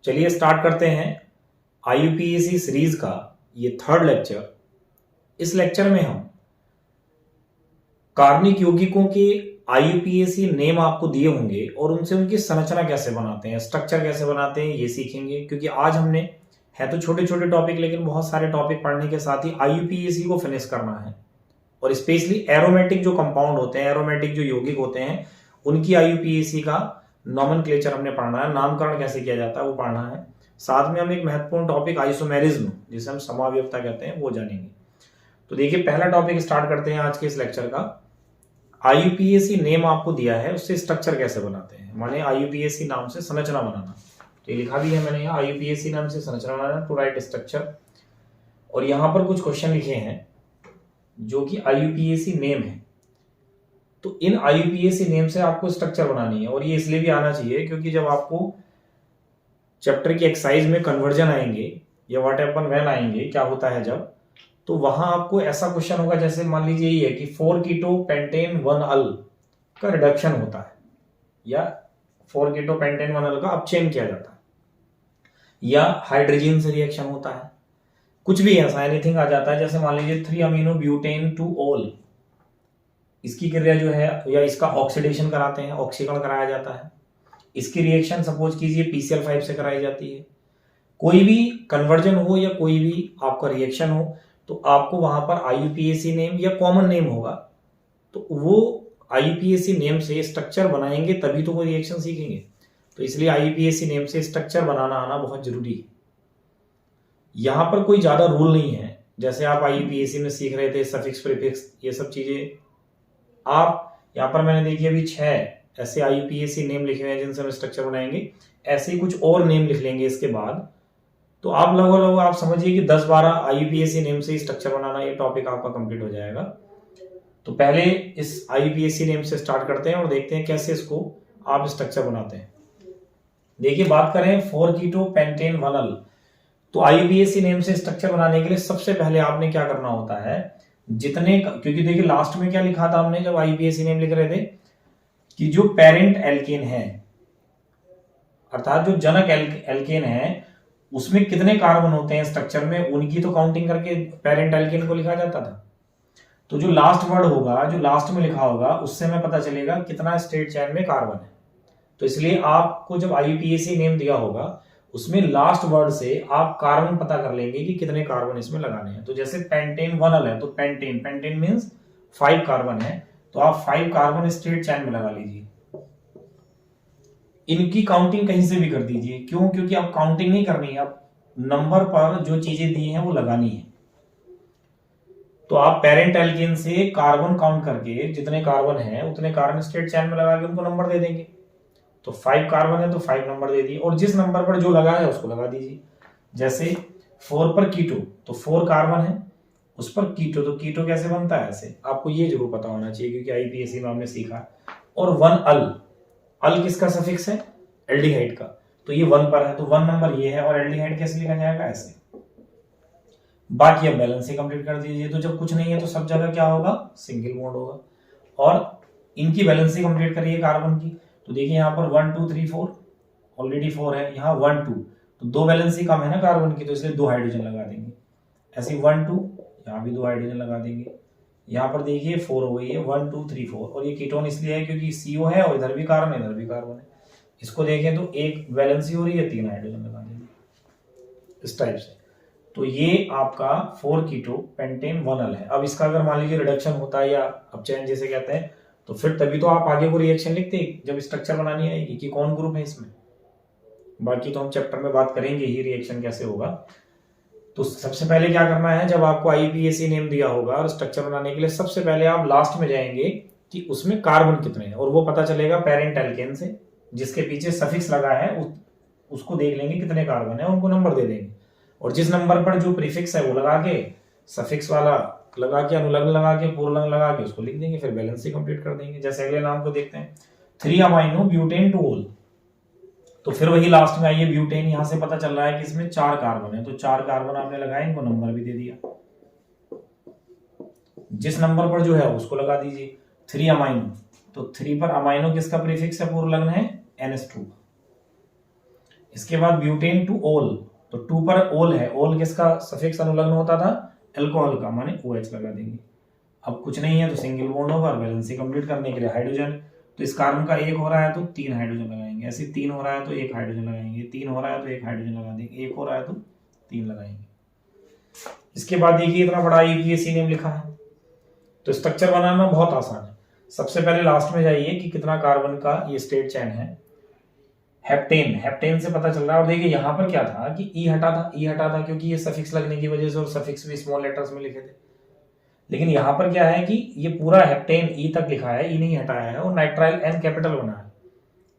चलिए स्टार्ट करते हैं IUPAC सीरीज का ये थर्ड लेक्चर। इस लेक्चर में हम कार्बनिक यौगिकों के IUPAC नेम आपको दिए होंगे और उनसे उनकी संरचना कैसे बनाते हैं, स्ट्रक्चर कैसे बनाते हैं, ये सीखेंगे। क्योंकि आज हमने है तो छोटे छोटे टॉपिक, लेकिन बहुत सारे टॉपिक पढ़ने के साथ ही IUPAC को फिनिश करना है। और स्पेशली एरोमेटिक जो कंपाउंड होते हैं, एरोमेटिक जो यौगिक होते हैं, उनकी IUPAC का नॉमेनक्लेचर हमने पढ़ना है, नामकरण कैसे किया जाता है वो पढ़ना है। साथ में हम एक महत्वपूर्ण टॉपिक आइसोमेरिज्म, जिसे हम समावयवता कहते हैं, वो जानेंगे। तो देखिए पहला टॉपिक स्टार्ट करते हैं आज के इस लेक्चर का। IUPAC नेम आपको दिया है, उससे स्ट्रक्चर कैसे बनाते हैं, माने IUPAC नाम से संरचना बनाना। तो ये लिखा भी है मैंने यहाँ, IUPAC नाम से संरचना बनाना, टू राइट स्ट्रक्चर। और यहाँ पर कुछ क्वेश्चन लिखे हैं जो कि IUPAC नेम है। तो इन IUPAC नेम से आपको स्ट्रक्चर बनानी है। और ये इसलिए भी आना चाहिए क्योंकि जब आपको चैप्टर की एक्सरसाइज में कन्वर्जन आएंगे या व्हाट हैपन व्हेन आएंगे, क्या होता है जब, तो वहां आपको ऐसा क्वेश्चन होगा, जैसे मान लीजिए ये है कि 4 कीटो पेंटेन 1 अल का रिडक्शन होता है, या 4 कीटो पेंटेन 1 अल का अपचयन किया जाता है, या हाइड्रोजन से रिएक्शन होता है, कुछ भी ऐसा एनीथिंग आ जाता है। जैसे मान लीजिए 3 अमीनो ब्यूटेन 2 ओल, इसकी क्रिया जो है, या इसका ऑक्सीडेशन कराते हैं, ऑक्सीकरण कराया जाता है। इसकी रिएक्शन सपोज कीजिए PCl5 से कराई जाती है। कोई भी कन्वर्जन हो या कोई भी आपका रिएक्शन हो, तो आपको वहां पर IUPAC नेम या कॉमन नेम होगा, तो वो IUPAC नेम से स्ट्रक्चर बनाएंगे, तभी तो वो रिएक्शन सीखेंगे। तो इसलिए IUPAC नेम से स्ट्रक्चर बनाना आना बहुत जरूरी है। यहां पर कोई ज्यादा रूल नहीं है, जैसे आप IUPAC में सीख रहे थे सफिक्स प्रीफिक्स ये सब चीजें, आप यहाँ पर मैंने देखिए अभी 6 ऐसे IUPAC नेम लिखे हुए हैं जिनसे हम स्ट्रक्चर बनाएंगे। ऐसे ही कुछ और नेम लिख लेंगे इसके बाद, तो आप लगभग आप समझिए कि 10-12 IUPAC नेम से स्ट्रक्चर बनाना, ये टॉपिक आपका कंप्लीट हो जाएगा। तो पहले इस IUPAC नेम से स्टार्ट करते हैं और देखते हैं कैसे इसको आप स्ट्रक्चर बनाते हैं। देखिए बात करें 4 कीटो पेंटेन 1 अल, तो IUPAC नेम से स्ट्रक्चर बनाने के लिए सबसे पहले आपने क्या करना होता है, जितने, क्योंकि देखिए लास्ट में क्या लिखा था हमने जब IUPAC नेम लिख रहे थे, कि जो पेरेंट एल्केन है, अर्थात जो जनक एल्केन है, उसमें कितने कार्बन होते हैं स्ट्रक्चर में, उनकी तो काउंटिंग करके पेरेंट एल्केन को लिखा जाता था। तो जो लास्ट वर्ड होगा, जो लास्ट में लिखा होगा, उससे हमें पता चलेगा कितना स्ट्रेट चेन में कार्बन है। तो इसलिए आपको जब IUPAC नेम दिया होगा, उसमें लास्ट वर्ड से आप कार्बन पता कर लेंगे कि कितने कार्बन इसमें लगाने हैं। तो जैसे पेंटेन 1 अल है, तो पेंटेन मींस 5 कार्बन है, तो आप 5 कार्बन स्ट्रेट चेन में लगा लीजिए। इनकी काउंटिंग कहीं से भी कर दीजिए, क्यों, क्योंकि अब काउंटिंग नहीं करनी है, अब नंबर पर जो चीजें दी हैं वो लगानी है। तो आप पेरेंट एल्केन से कार्बन काउंट करके जितने कार्बन हैं उतने कार्बन स्ट्रेट चेन में लगा के उनको नंबर दे देंगे। तो 5 कार्बन है तो 5 नंबर दे दिए, और जिस नंबर पर जो लगा है उसको लगा दीजिए। जैसे 4 पर कीटो, तो 4 कार्बन है, उस पर कीटो, तो कीटो कैसे बनता है, ऐसे आपको ये जरूर पता होना चाहिए क्योंकि IUPAC में हमने सीखा। और 1 अल, अल किसका सफिक्स है, एल्डिहाइड का, तो ये 1 पर है, तो 1 नंबर ये है, और एल्डिहाइड कैसे लिखा जाएगा, ऐसे। बाकी अब बैलेंस ही कंप्लीट कर दीजिए। तो जब कुछ नहीं है तो सब जगह क्या होगा, सिंगल बॉन्ड होगा। और इनकी बैलेंस ही कंप्लीट करिए कार्बन की। तो देखिए यहाँ पर 1 2 3 4 ऑलरेडी 4 है, यहाँ 1 2, तो 2 बैलेंस ही कम है ना कार्बन की, तो इसलिए 2 हाइड्रोजन लगा देंगे। ऐसे 1 2, यहाँ भी 2 हाइड्रोजन लगा देंगे। यहाँ पर देखिए 4 हो गई है, 1 2 3 4, और ये कीटोन इसलिए है क्योंकि CO है और इधर भी कार्बन है, इधर भी कार्बन है। इसको देखें तो 1 वैलेंसी हो रही है, 3 हाइड्रोजन लगा देंगे इस टाइप से। तो ये आपका 4 कीटो पेंटेन 1 अल है। अब इसका अगर मान लीजिए रिडक्शन होता है या अपचयन जैसे कहते हैं, तो फिर तभी तो आप आगे को रिएक्शन लिखते जब स्ट्रक्चर बनानी आएगी कि कौन ग्रुप है इसमें। बाकी तो हम चैप्टर में बात करेंगे ही रिएक्शन कैसे होगा। तो सबसे पहले क्या करना है, जब आपको IUPAC नेम दिया होगा और स्ट्रक्चर बनाने के लिए सबसे पहले आप लास्ट में जाएंगे कि उसमें कार्बन कितने हैं, और वो पता चलेगा पेरेंट एल्केन से, जिसके पीछे सफिक्स लगा है उसको देख लेंगे कितने कार्बन है, उनको नंबर दे देंगे। और जिस नंबर पर जो प्रीफिक्स है वो लगा के, सफिक्स वाला लगा के, अनुलग्न लगा के, पूर्वलग्न लगा के उसको लिख देंगे, फिर बैलेंस ही कंप्लीट कर देंगे। जैसे अगले नाम को देखते हैं, 3 अमाइनो ब्यूटेन 2 ओल, तो फिर वही लास्ट में आइए ब्यूटेन, यहां से पता चल रहा है कि इसमें 4 कार्बन है, तो 4 कार्बन आपने लगाए, इनको नंबर भी दे दिया, जिस नंबर पर जो है उसको लगा दीजिए। 3 अमाइनो, तो 3 पर अमाइनो किसका प्रीफिक्स है, पूर्वलग्न है NH2। इसके बाद ब्यूटेन टू ओल, तो टू पर ओल है, ओल किसका सफिक्स अनुलग्न होता था, अल्कोहल का, माने OH लगा देंगे। अब कुछ नहीं है तो सिंगल बॉन्ड होगा, वैलेंसी कंप्लीट करने के लिए हाइड्रोजन, तो इस कार्बन का एक हो रहा है तो 3 हाइड्रोजन लगाएंगे, ऐसे 3 हो रहा है तो 1 हाइड्रोजन लगाएंगे, 3 हो रहा है तो 1 हाइड्रोजन लगा देंगे, 1 हो रहा है तो 3 लगाएंगे। इसके बाद देखिए इतना बड़ा IUPAC नेम लिखा है, तो स्ट्रक्चर बनाना बहुत आसान है। सबसे पहले लास्ट में जाइए कि कितना कार्बन का ये स्टेट चेन है, हेप्टेन, हेप्टेन से पता चल रहा है। और देखिए यहाँ पर क्या था कि ई हटा था क्योंकि ये सफिक्स लगने की वजह से, और सफिक्स भी स्मॉल लेटर्स में लिखे थे। लेकिन यहाँ पर क्या है कि ये पूरा हेप्टेन ई तक लिखा है, ई नहीं हटाया है, और नाइट्राइल एन कैपिटल बना है।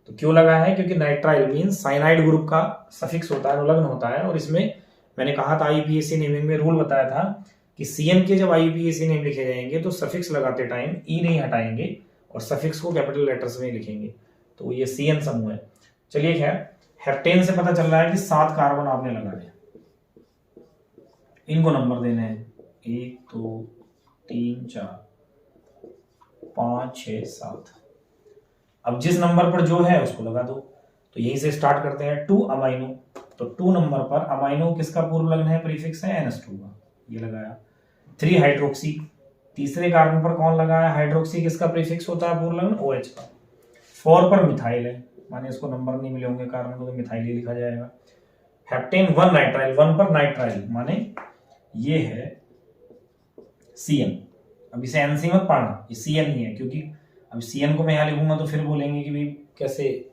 तो क्यों लगा है, क्योंकि नाइट्राइल मीन्स साइनाइड ग्रुप का सफिक्स होता है, अनुलग्न होता है। और इसमें मैंने कहा था IUPAC नेमिंग में रूल बताया था कि CN के जब IUPAC नेम लिखे जाएंगे तो सफिक्स लगाते टाइम ई नहीं हटाएंगे और सफिक्स को कैपिटल लेटर्स में लिखेंगे। तो ये CN समूह है। चलिए खैर, हेप्टेन से पता चल रहा है कि 7 कार्बन आपने लगाने, इनको नंबर देने हैं 1 2 3 4 5 6 7। अब जिस नंबर पर जो है उसको लगा दो। तो यहीं से स्टार्ट करते हैं, 2 अमाइनो, तो 2 नंबर पर अमाइनो किसका पूर्व लग्न है, प्रीफिक्स है NH2 का, ये लगाया। 3 हाइड्रोक्सी, तीसरे कार्बन पर कौन लगा है, हाइड्रोक्सी, किसका प्रीफिक्स होता है पूर्व लग्न, OH का। 4 पर मिथाइल है, माने इसको नंबर नहीं मिले होंगे कार्बन को, तो मिथाइल ही लिखा जाएगा। हेप्टेन 1 नाइट्राइल, 1 पर नाइट्राइल, माने ये है CN। अब इसे NC मत पढ़ना, ये CN ही है, क्योंकि अब CN को मैं यहाँ लिखूंगा तो फिर बोलेंगे कि भाई कैसे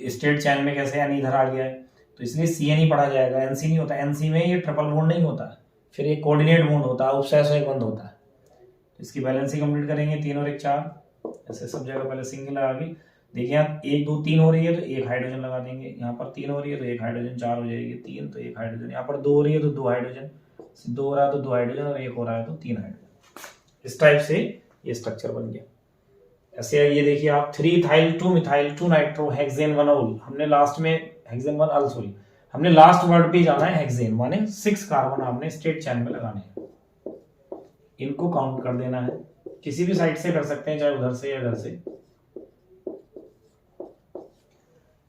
स्टेट चैन में कैसे N इधर आ गया है, तो इसलिए CN ही पढ़ा जाएगा, NC नहीं होता। NC में ये ट्रिपल बॉन्ड नहीं होता है, फिर एक कोऑर्डिनेट बॉन्ड होता है, उपसैस एक बंद होता है। तो इसकी बैलेंसिंग कंप्लीट करेंगे, 3 और 1 4, ऐसे सब जगह पहले सिंगल लगा के देखिए, यहाँ 1 2 3 हो रही है तो 1 हाइड्रोजन लगा देंगे, यहाँ पर 3 हो रही है तो 1 हाइड्रोजन, 4 हो जाएगी, 3 तो 1 हाइड्रोजन, यहाँ पर 2 हो रही है तो 2 हाइड्रोजन, 2 हो रहा है तो 2 हाइड्रोजन, और 1 हो रहा है तो 3 हाइड्रोजन। इस टाइप से ये स्ट्रक्चर बन गया। ऐसे ये देखिए आप, 3 ethyl 2 methyl 2 nitro hexane 1 all, हमने लास्ट में हेक्सेन 1 अल, सॉरी, हमने लास्ट वर्ड पे जाना है हेक्सेन, माने 6 कार्बन आपने स्टेट चैन में लगाने हैं। इनको काउंट कर देना है, किसी भी साइड से कर सकते हैं, चाहे उधर से या इधर से,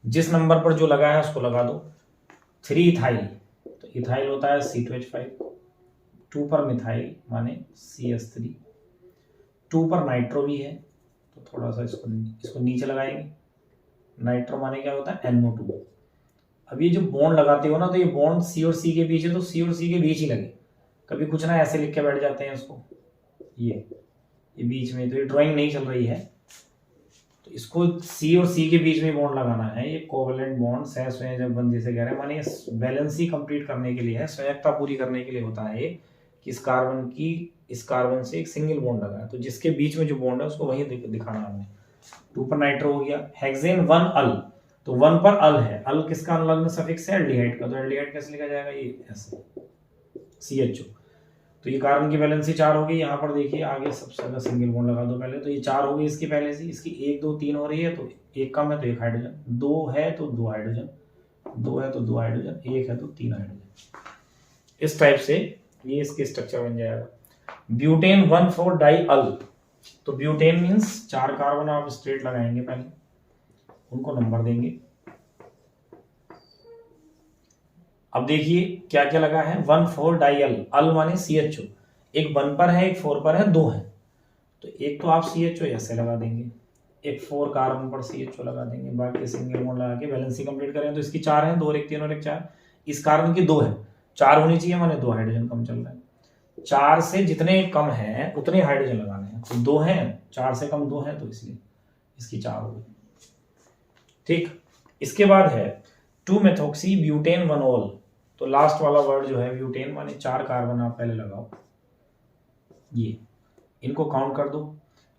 जिस नंबर पर जो लगा है उसको लगा दो। 3 इथाइल, तो इथाइल होता है C2H5, 2 पर मिथाइल माने CS3, 2 पर नाइट्रो भी है, तो थोड़ा सा इसको नीचे लगाएंगे, नाइट्रो माने क्या होता है NO2। अब ये जो बॉन्ड लगाते हो ना, तो ये बॉन्ड C और C के बीच है, तो C और C के बीच ही लगे, कभी कुछ ना ऐसे लिख के बैठ जाते हैं उसको, ये बीच में, तो ये ड्राइंग नहीं चल रही है, तो इसको C और C के बीच में बॉन्ड लगाना है। ये कोवलेंट बॉन्ड सह संयोजक बंध जिसे कह रहे हैं, माने बैलेंसी कंप्लीट करने के लिए है, संयोजकता पूरी करने के लिए होता है कि इस कार्बन से एक सिंगल बॉन्ड लगा है, तो जिसके बीच में जो बॉन्ड है उसको वही दिखाना हमने। 2 पर नाइट्रो हो गया। हेक्सेन 1 अल, तो 1 पर अल है, अल किसका अनुलग्न सफिक्स है, एल्डिहाइड का, तो एल्डिहाइड कैसे लिखा जाएगा, ये ऐसे CHO। तो ये कार्बन की वैलेंसी 4 हो गई। यहाँ पर देखिए आगे सबसे ज्यादा सिंगल बॉन्ड लगा दो पहले, तो ये 4 हो गई इसकी पहले से, इसकी 1 2 3 हो रही है, तो 1 कम है तो 1 हाइड्रोजन, 2 है तो 2 हाइड्रोजन, 2 है तो 2 हाइड्रोजन, 1 है तो 3 हाइड्रोजन। इस टाइप से ये इसके स्ट्रक्चर बन जाएगा। ब्यूटेन 1,4 डाई अल, तो ब्यूटेन मीन्स 4 कार्बन आप स्ट्रेट लगाएंगे पहले, उनको नंबर देंगे। अब देखिए क्या क्या लगा है, 1,4 डाई अल, अल माने CHO, एक 1 पर है, एक 4 पर है, 2 है, तो एक तो आप CHO ऐसे लगा देंगे, एक 4 कार्बन पर CHO लगा देंगे, बाकी सिंगल बॉन्ड लगा के बैलेंसिंग कंप्लीट करें, तो इसकी 4 है, 2 और 1 3 और 1 4, इस कार्बन की 2 है, 4 होनी चाहिए, माने 2 हाइड्रोजन कम चल रहा है। 4 से जितने कम है उतने हाइड्रोजन लगाने हैं, तो 2 है, 4 से कम 2 है, तो इसलिए इसकी 4 हो गई। ठीक, इसके बाद है 2 मेथोक्सी ब्यूटेन 1 ऑल, तो लास्ट वाला वर्ड जो है ब्यूटेन, माने 4 कार्बन आप पहले लगाओ, ये इनको काउंट कर दो।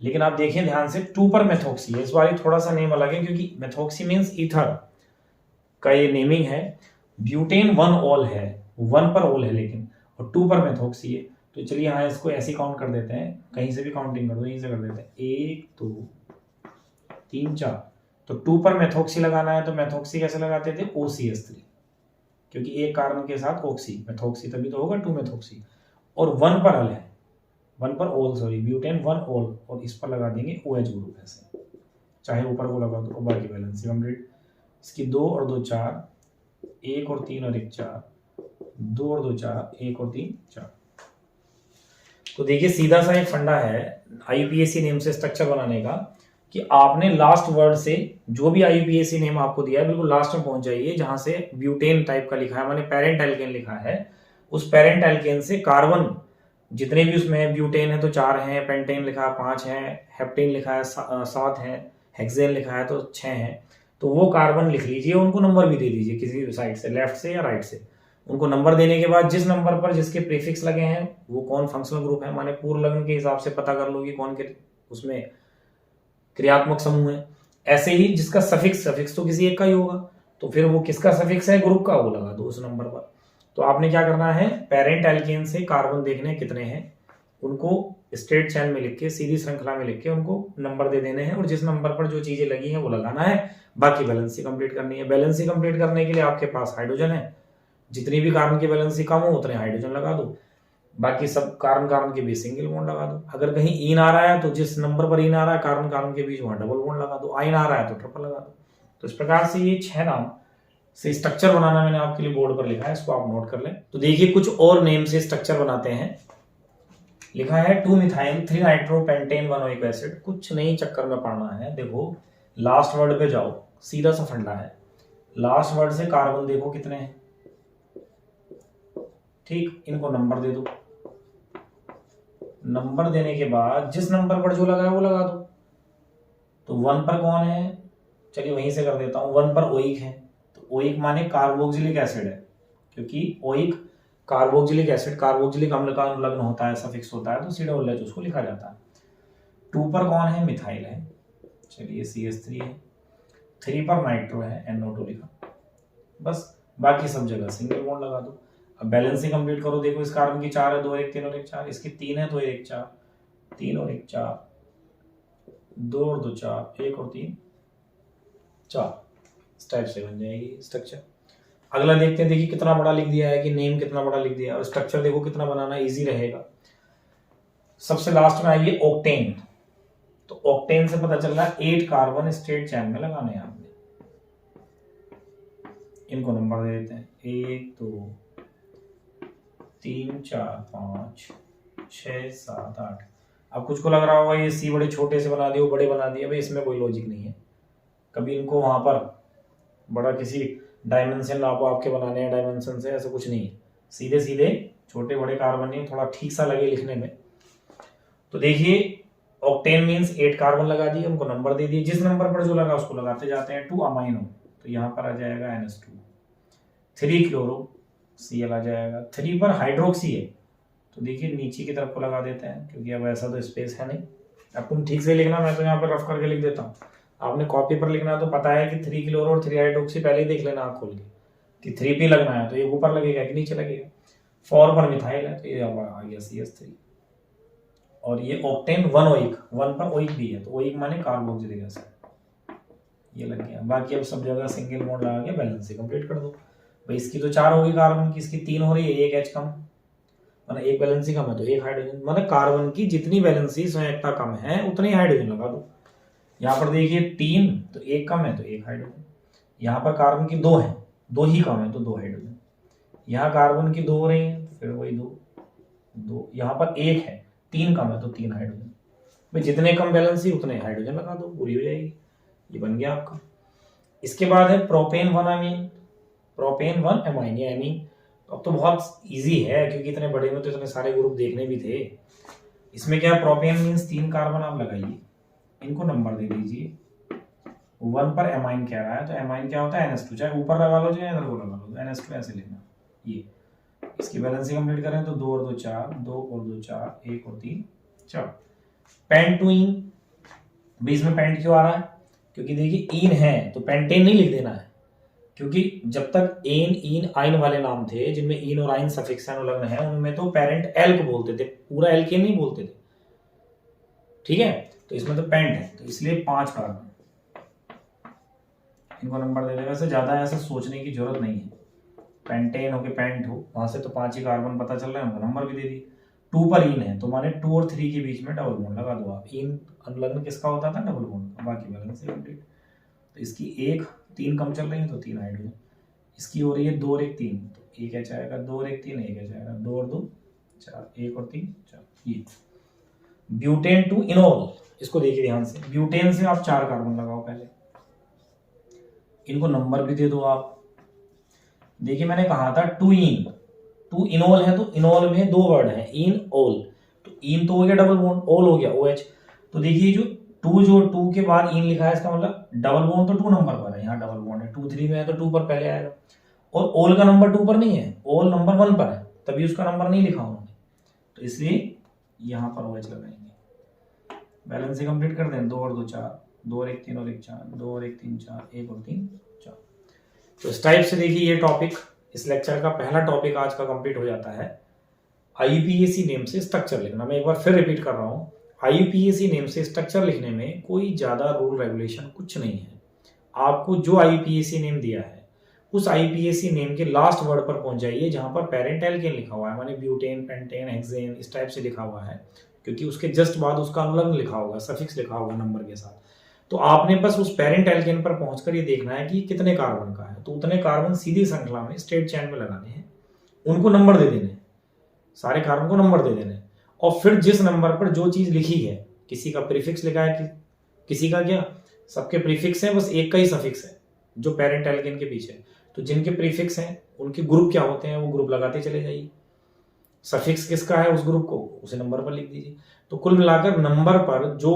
लेकिन आप देखिए ध्यान से, 2 पर मेथोक्सी है, इस बार थोड़ा सा नेम अलग है, क्योंकि मेथोक्सी मीन्स ईथर का ये नेमिंग है। ब्यूटेन 1 ऑल है, 1 पर ऑल है लेकिन, और 2 पर मेथोक्सी है, तो चलिए यहाँ इसको ऐसे काउंट कर देते हैं, कहीं से भी काउंटिंग कर दो, यहीं से कर देते हैं, 1 2 3 4, तो 2 पर मेथोक्सी लगाना है, तो मेथोक्सी कैसे लगाते थे, OCH3, क्योंकि एक कार्बन के साथ ऑक्सी, मेथोक्सी तभी तो होगा 2 मेथोक्सी, और 1 पर अल है, 1 पर ओल, सॉरी ब्यूटेन 1 ओल, और इस पर लगा देंगे OH ग्रुप ऐसे, चाहे ऊपर को लगा दो, बाकी बैलेंस कंप्लीट। इसकी 2 और 2 4, एक और तीन और एक चार, दो और दो चार, एक और तीन चार। तो देखिए सीधा सा एक फंडा है आईयूपीएसी नेम से स्ट्रक्चर बनाने का कि आपने लास्ट वर्ड से जो भी आईयूपीएसी नेम आपको दिया है बिल्कुल लास्ट में पहुंच जाइए जहां से ब्यूटेन टाइप का लिखा है, माने पेरेंट एल्केन लिखा है, उस पेरेंट एल्केन से कार्बन जितने भी उसमें है, ब्यूटेन है तो 4 हैं, पेंटेन लिखा है 5 है, हेप्टेन लिखा है 7 है, हेक्सेन लिखा है तो 6 है। तो वो कार्बन लिख लीजिए, उनको नंबर भी दे दीजिए किसी भी साइड से, लेफ्ट से या राइट से। उनको नंबर देने के बाद जिस नंबर पर जिसके प्रीफिक्स लगे हैं वो कौन फंक्शनल ग्रुप है, माने पूर्ण लग्न के हिसाब से पता कर लो कि कौन के उसमें क्रियात्मक समूह है। ऐसे ही जिसका सफिक्स, सफिक्स तो किसी एक का ही होगा, तो फिर वो किसका सफिक्स है ग्रुप का, वो लगा दो उस नंबर पर। तो आपने क्या करना है, पेरेंट एल्केन से कार्बन देखने कितने हैं, उनको स्ट्रेट चेन में लिख के, सीधी श्रृंखला में लिख के उनको नंबर दे देने हैं और जिस नंबर पर जो चीजें लगी हैं वो लगाना है। बाकी बैलेंसी कंप्लीट करनी है। बैलेंसी कंप्लीट करने के लिए आपके पास हाइड्रोजन है, जितनी भी कार्बन की बैलेंसी कम हो उतने हाइड्रोजन लगा दो, बाकी सब कार्बन कार्बन के बीच सिंगल बॉन्ड लगा दो। अगर कहीं ईन आ रहा है तो जिस नंबर पर ईन आ रहा है कार्बन कार्बन के बीच वहां डबल बॉन्ड लगा दो, आइन आ रहा है तो ट्रिपल लगा दो। तो इस प्रकार से ये 6 नाम से स्ट्रक्चर बनाना मैंने आपके लिए बोर्ड पर लिखा है, इसको आप नोट कर लें। तो देखिए कुछ और नेम से स्ट्रक्चर बनाते हैं। लिखा है 2 मिथाइल 3 नाइट्रोपेंटेन 1 ओइक एसिड। कुछ नहीं चक्कर में पड़ना है, देखो लास्ट वर्ड पे जाओ, सीधा सा फंडा है, लास्ट वर्ड से कार्बन देखो कितने हैं, ठीक, इनको नंबर दे दो। नंबर देने के बाद जिस नंबर पर जो लगा है वो लगा दो। तो 1 पर कौन है, चलिए वहीं से कर देता हूं, 1 पर ओइक है, तो ओइक माने कार्बोक्सिलिक एसिड है, क्योंकि ओइक कार्बोक्सिलिक एसिड, कार्बोक्सिलिक अम्ल का अनुलग्न होता है, सफिक्स होता है, तो COOH उसको लिखा जाता है। 2 पर कौन है, मिथाइल है, चलिए CH3 है। 3 पर नाइट्रो है, NO2 लिखा, बस बाकी सब जगह सिंगल बॉन्ड लगा दो। अब बैलेंस ही कंप्लीट करो, देखो इस कार्बन की 4 है, 2 1 3 और 1 4, इसकी 3 है तो 1 4, 3 और 1 4, 2 और 2 4, 1 और 3 4। इस टाइप से बन जाएगी स्ट्रक्चर। अगला देखते हैं, देखिए कितना बड़ा लिख दिया है कि नेम कितना बड़ा लिख दिया है, और स्ट्रक्चर देखो कितना बनाना इजी रहेगा। सबसे लास्ट में आइए ऑक्टेन। तो ऑक्टेन से पता चल रहा है 8 कार्बन स्ट्रेट चेन में लगाने हैं आपने। इनको नंबर दे देते हैं, 1 2 3 4 5 6 7 8। अब कुछ को लग रहा होगा ये सी बड़े छोटे से बना दिए, वो बड़े बना दिए, भाई इसमें कोई लॉजिक नहीं है। कभी इनको वहां पर बड़ा किसी डायमेंशन नापो आपके बनाने हैं डायमेंशन से, ऐसा कुछ नहीं है, सीधे सीधे छोटे बड़े कार्बन नहीं, थोड़ा ठीक सा लगे लिखने में। तो देखिए ऑक्टेन मींस 8 कार्बन लगा दिए, उनको नंबर दे दिए, जिस नंबर पर जो लगा उसको लगाते जाते हैं। 2 अमाइनो, तो यहाँ पर आ जाएगा NH2। 3 क्लोरो, Cl आ जाएगा। 3 पर हाइड्रोक्सी है, तो देखिए नीचे की तरफ को लगा देते हैं, क्योंकि अब ऐसा तो स्पेस है नहीं। अब तुम ठीक से लिखना, मैं तो यहाँ पर रफ करके लिख देता हूँ, आपने कॉपी पर लिखना तो पता है कि 3 क्लोरो और 3 हाइड्रोक्सी पहले ही देख लेना आँख खोल के कि 3p लगना है, तो ये ऊपर लगेगा कि नीचे लगेगा। 4 पर मिथाइल है, तो ये आ गया CH3। और ये ऑक्टेन 1 ओइक, 1 पर ओइक भी है, तो ओइक माने कार्बोक्सिलिक एसिड, ये लग गया। बाकी अब सब जगह सिंगल बॉन्ड लगा के बैलेंस से कंप्लीट कर दो। भाई इसकी तो 4 होगी कार्बन की, इसकी 3 हो रही है, 1 H कम, मतलब 1 बैलेंसी कम है तो 1 हाइड्रोजन, मतलब कार्बन की जितनी बैलेंसी संयोजकता कम है उतनी हाइड्रोजन लगा दो। यहाँ पर देखिए 3 तो 1 कम है तो 1 हाइड्रोजन। यहाँ पर कार्बन की 2 है, 2 ही कम है तो 2 हाइड्रोजन। यहाँ कार्बन की 2 हो रही है तो फिर वही 2। यहाँ पर 1 है, 3 कम है तो 3 हाइड्रोजन। भाई जितने कम बैलेंसी उतने हाइड्रोजन लगा दो, पूरी हो जाएगी। ये बन गया आपका। इसके बाद है प्रोपेन 1 अमीन, प्रोपेन 1 अमाइन या एमीन। अब तो बहुत इजी है, क्योंकि इतने बड़े में तो इतने सारे ग्रुप देखने भी थे। इसमें क्या प्रोपेन मीन्स 3 कार्बन आप लगाइए, इनको नंबर दे दीजिए। 1 पर एमाइन कह रहा है, तो एमाइन क्या होता है NH2, चाहे ऊपर लगा लो चाहे इधर को लगा लो, NH2 ऐसे लिखना। ये इसकी बैलेंसिंग कंप्लीट करें तो 2 और 2 4, 2 और 2 4, 1 और 3 4। पेंटुइन, बीच में पेंट क्यों आ रहा है, क्योंकि देखिए ईन है तो पेंटेन नहीं लिख देना है, क्योंकि जब तक एन ईन आइन वाले नाम थे जिनमें ईन और आइन सफिक्स अनुलग्न है, उनमें तो पेरेंट एल्क बोलते थे, पूरा एल्केन नहीं बोलते थे, ठीक है। तो इसमें तो पेंट है, तो इसलिए 5 कार्बन, इनको नंबर दे देगा। वैसे ज्यादा ऐसा सोचने की जरूरत नहीं है, पेंटेन हो के पेंट हो, वहां से तो 5 ही कार्बन पता चल रहा है, उनको नंबर भी दे दिए। 2 पर ईन है, तो माने 2 और 3 के बीच में डबल बॉन्ड लगा दो आप। ईन अनुलग्न किसका होता था, डबल बॉन्ड, बाकी बैलेंस से कंप्लीट। तो इसकी 1 3 कम चल रही है तो 3 हाइड्रोजन। इसकी हो रही है 2 और 1 3, तो 1 एच आएगा, 2 और 1 3, 1 एच आएगा, 2 और 2 4, 1 और 3 4। ये ब्यूटेन टू इनोल, इसको देखिए ध्यान से, ब्यूटेन से आप 4 कार्बन लगाओ पहले, इनको नंबर भी दे दो आप। देखिए मैंने कहा था टू इन, टू इनोल है तो इनोल में 2 वर्ड है, इन ओल, तो इन तो हो गया डबल बॉन्ड, ओल हो गया OH। तो देखिए जो 2 के बाद इन लिखा है, इसका मतलब डबल बॉन्ड तो 2 नंबर पर है, यहाँ डबल बॉन्ड है, 2 3 में है तो 2 पर पहले आएगा, और ओल का नंबर 2 पर नहीं है, ओल नंबर 1 पर है, तभी उसका नंबर नहीं लिखा उन्होंने, तो इसलिए यहाँ पर OH लगाएंगे। बैलेंस से कंप्लीट कर दें, 2 और 2 4, 2 और 1 3 और 1 4, 2 और 1 3 4, 1 और 3 4। तो इस टाइप से देखिए ये टॉपिक, इस लेक्चर का पहला टॉपिक आज का कंप्लीट हो जाता है। IUPAC नेम से स्ट्रक्चर लिखना, मैं एक बार फिर रिपीट कर रहा हूँ, IUPAC नेम से स्ट्रक्चर लिखने में कोई ज्यादा रूल रेगुलेशन कुछ नहीं है। आपको जो IUPAC नेम दिया है उस IUPAC नेम के लास्ट वर्ड पर पहुंच जाइए जहां पर पेरेंट एल्केन लिखा हुआ है, माने ब्यूटेन, पेंटेन, हेक्सेन, इस टाइप से लिखा हुआ है, क्योंकि उसके जस्ट बाद उसका अनुलग्न लिखा होगा, सफिक्स लिखा होगा नंबर के साथ। तो आपने बस उस पेरेंट एल्केन पर पहुंचकर ये देखना है कि कितने कार्बन का है, तो उतने कार्बन सीधी श्रृंखला में स्ट्रेट चेन में लगाने हैं, उनको नंबर दे देने, सारे कार्बन को नंबर दे देने, और फिर जिस नंबर पर जो चीज लिखी है, किसी का प्रीफिक्स लिखा है, किसी का क्या, सबके प्रीफिक्स है, बस एक का ही सफिक्स है जो पेरेंट एल्केन के पीछे, तो जिनके प्रीफिक्स हैं उनके ग्रुप क्या होते हैं वो ग्रुप लगाते चले जाइए, सफिक्स किसका है उस ग्रुप को उसे नंबर पर लिख दीजिए। तो कुल मिलाकर नंबर पर जो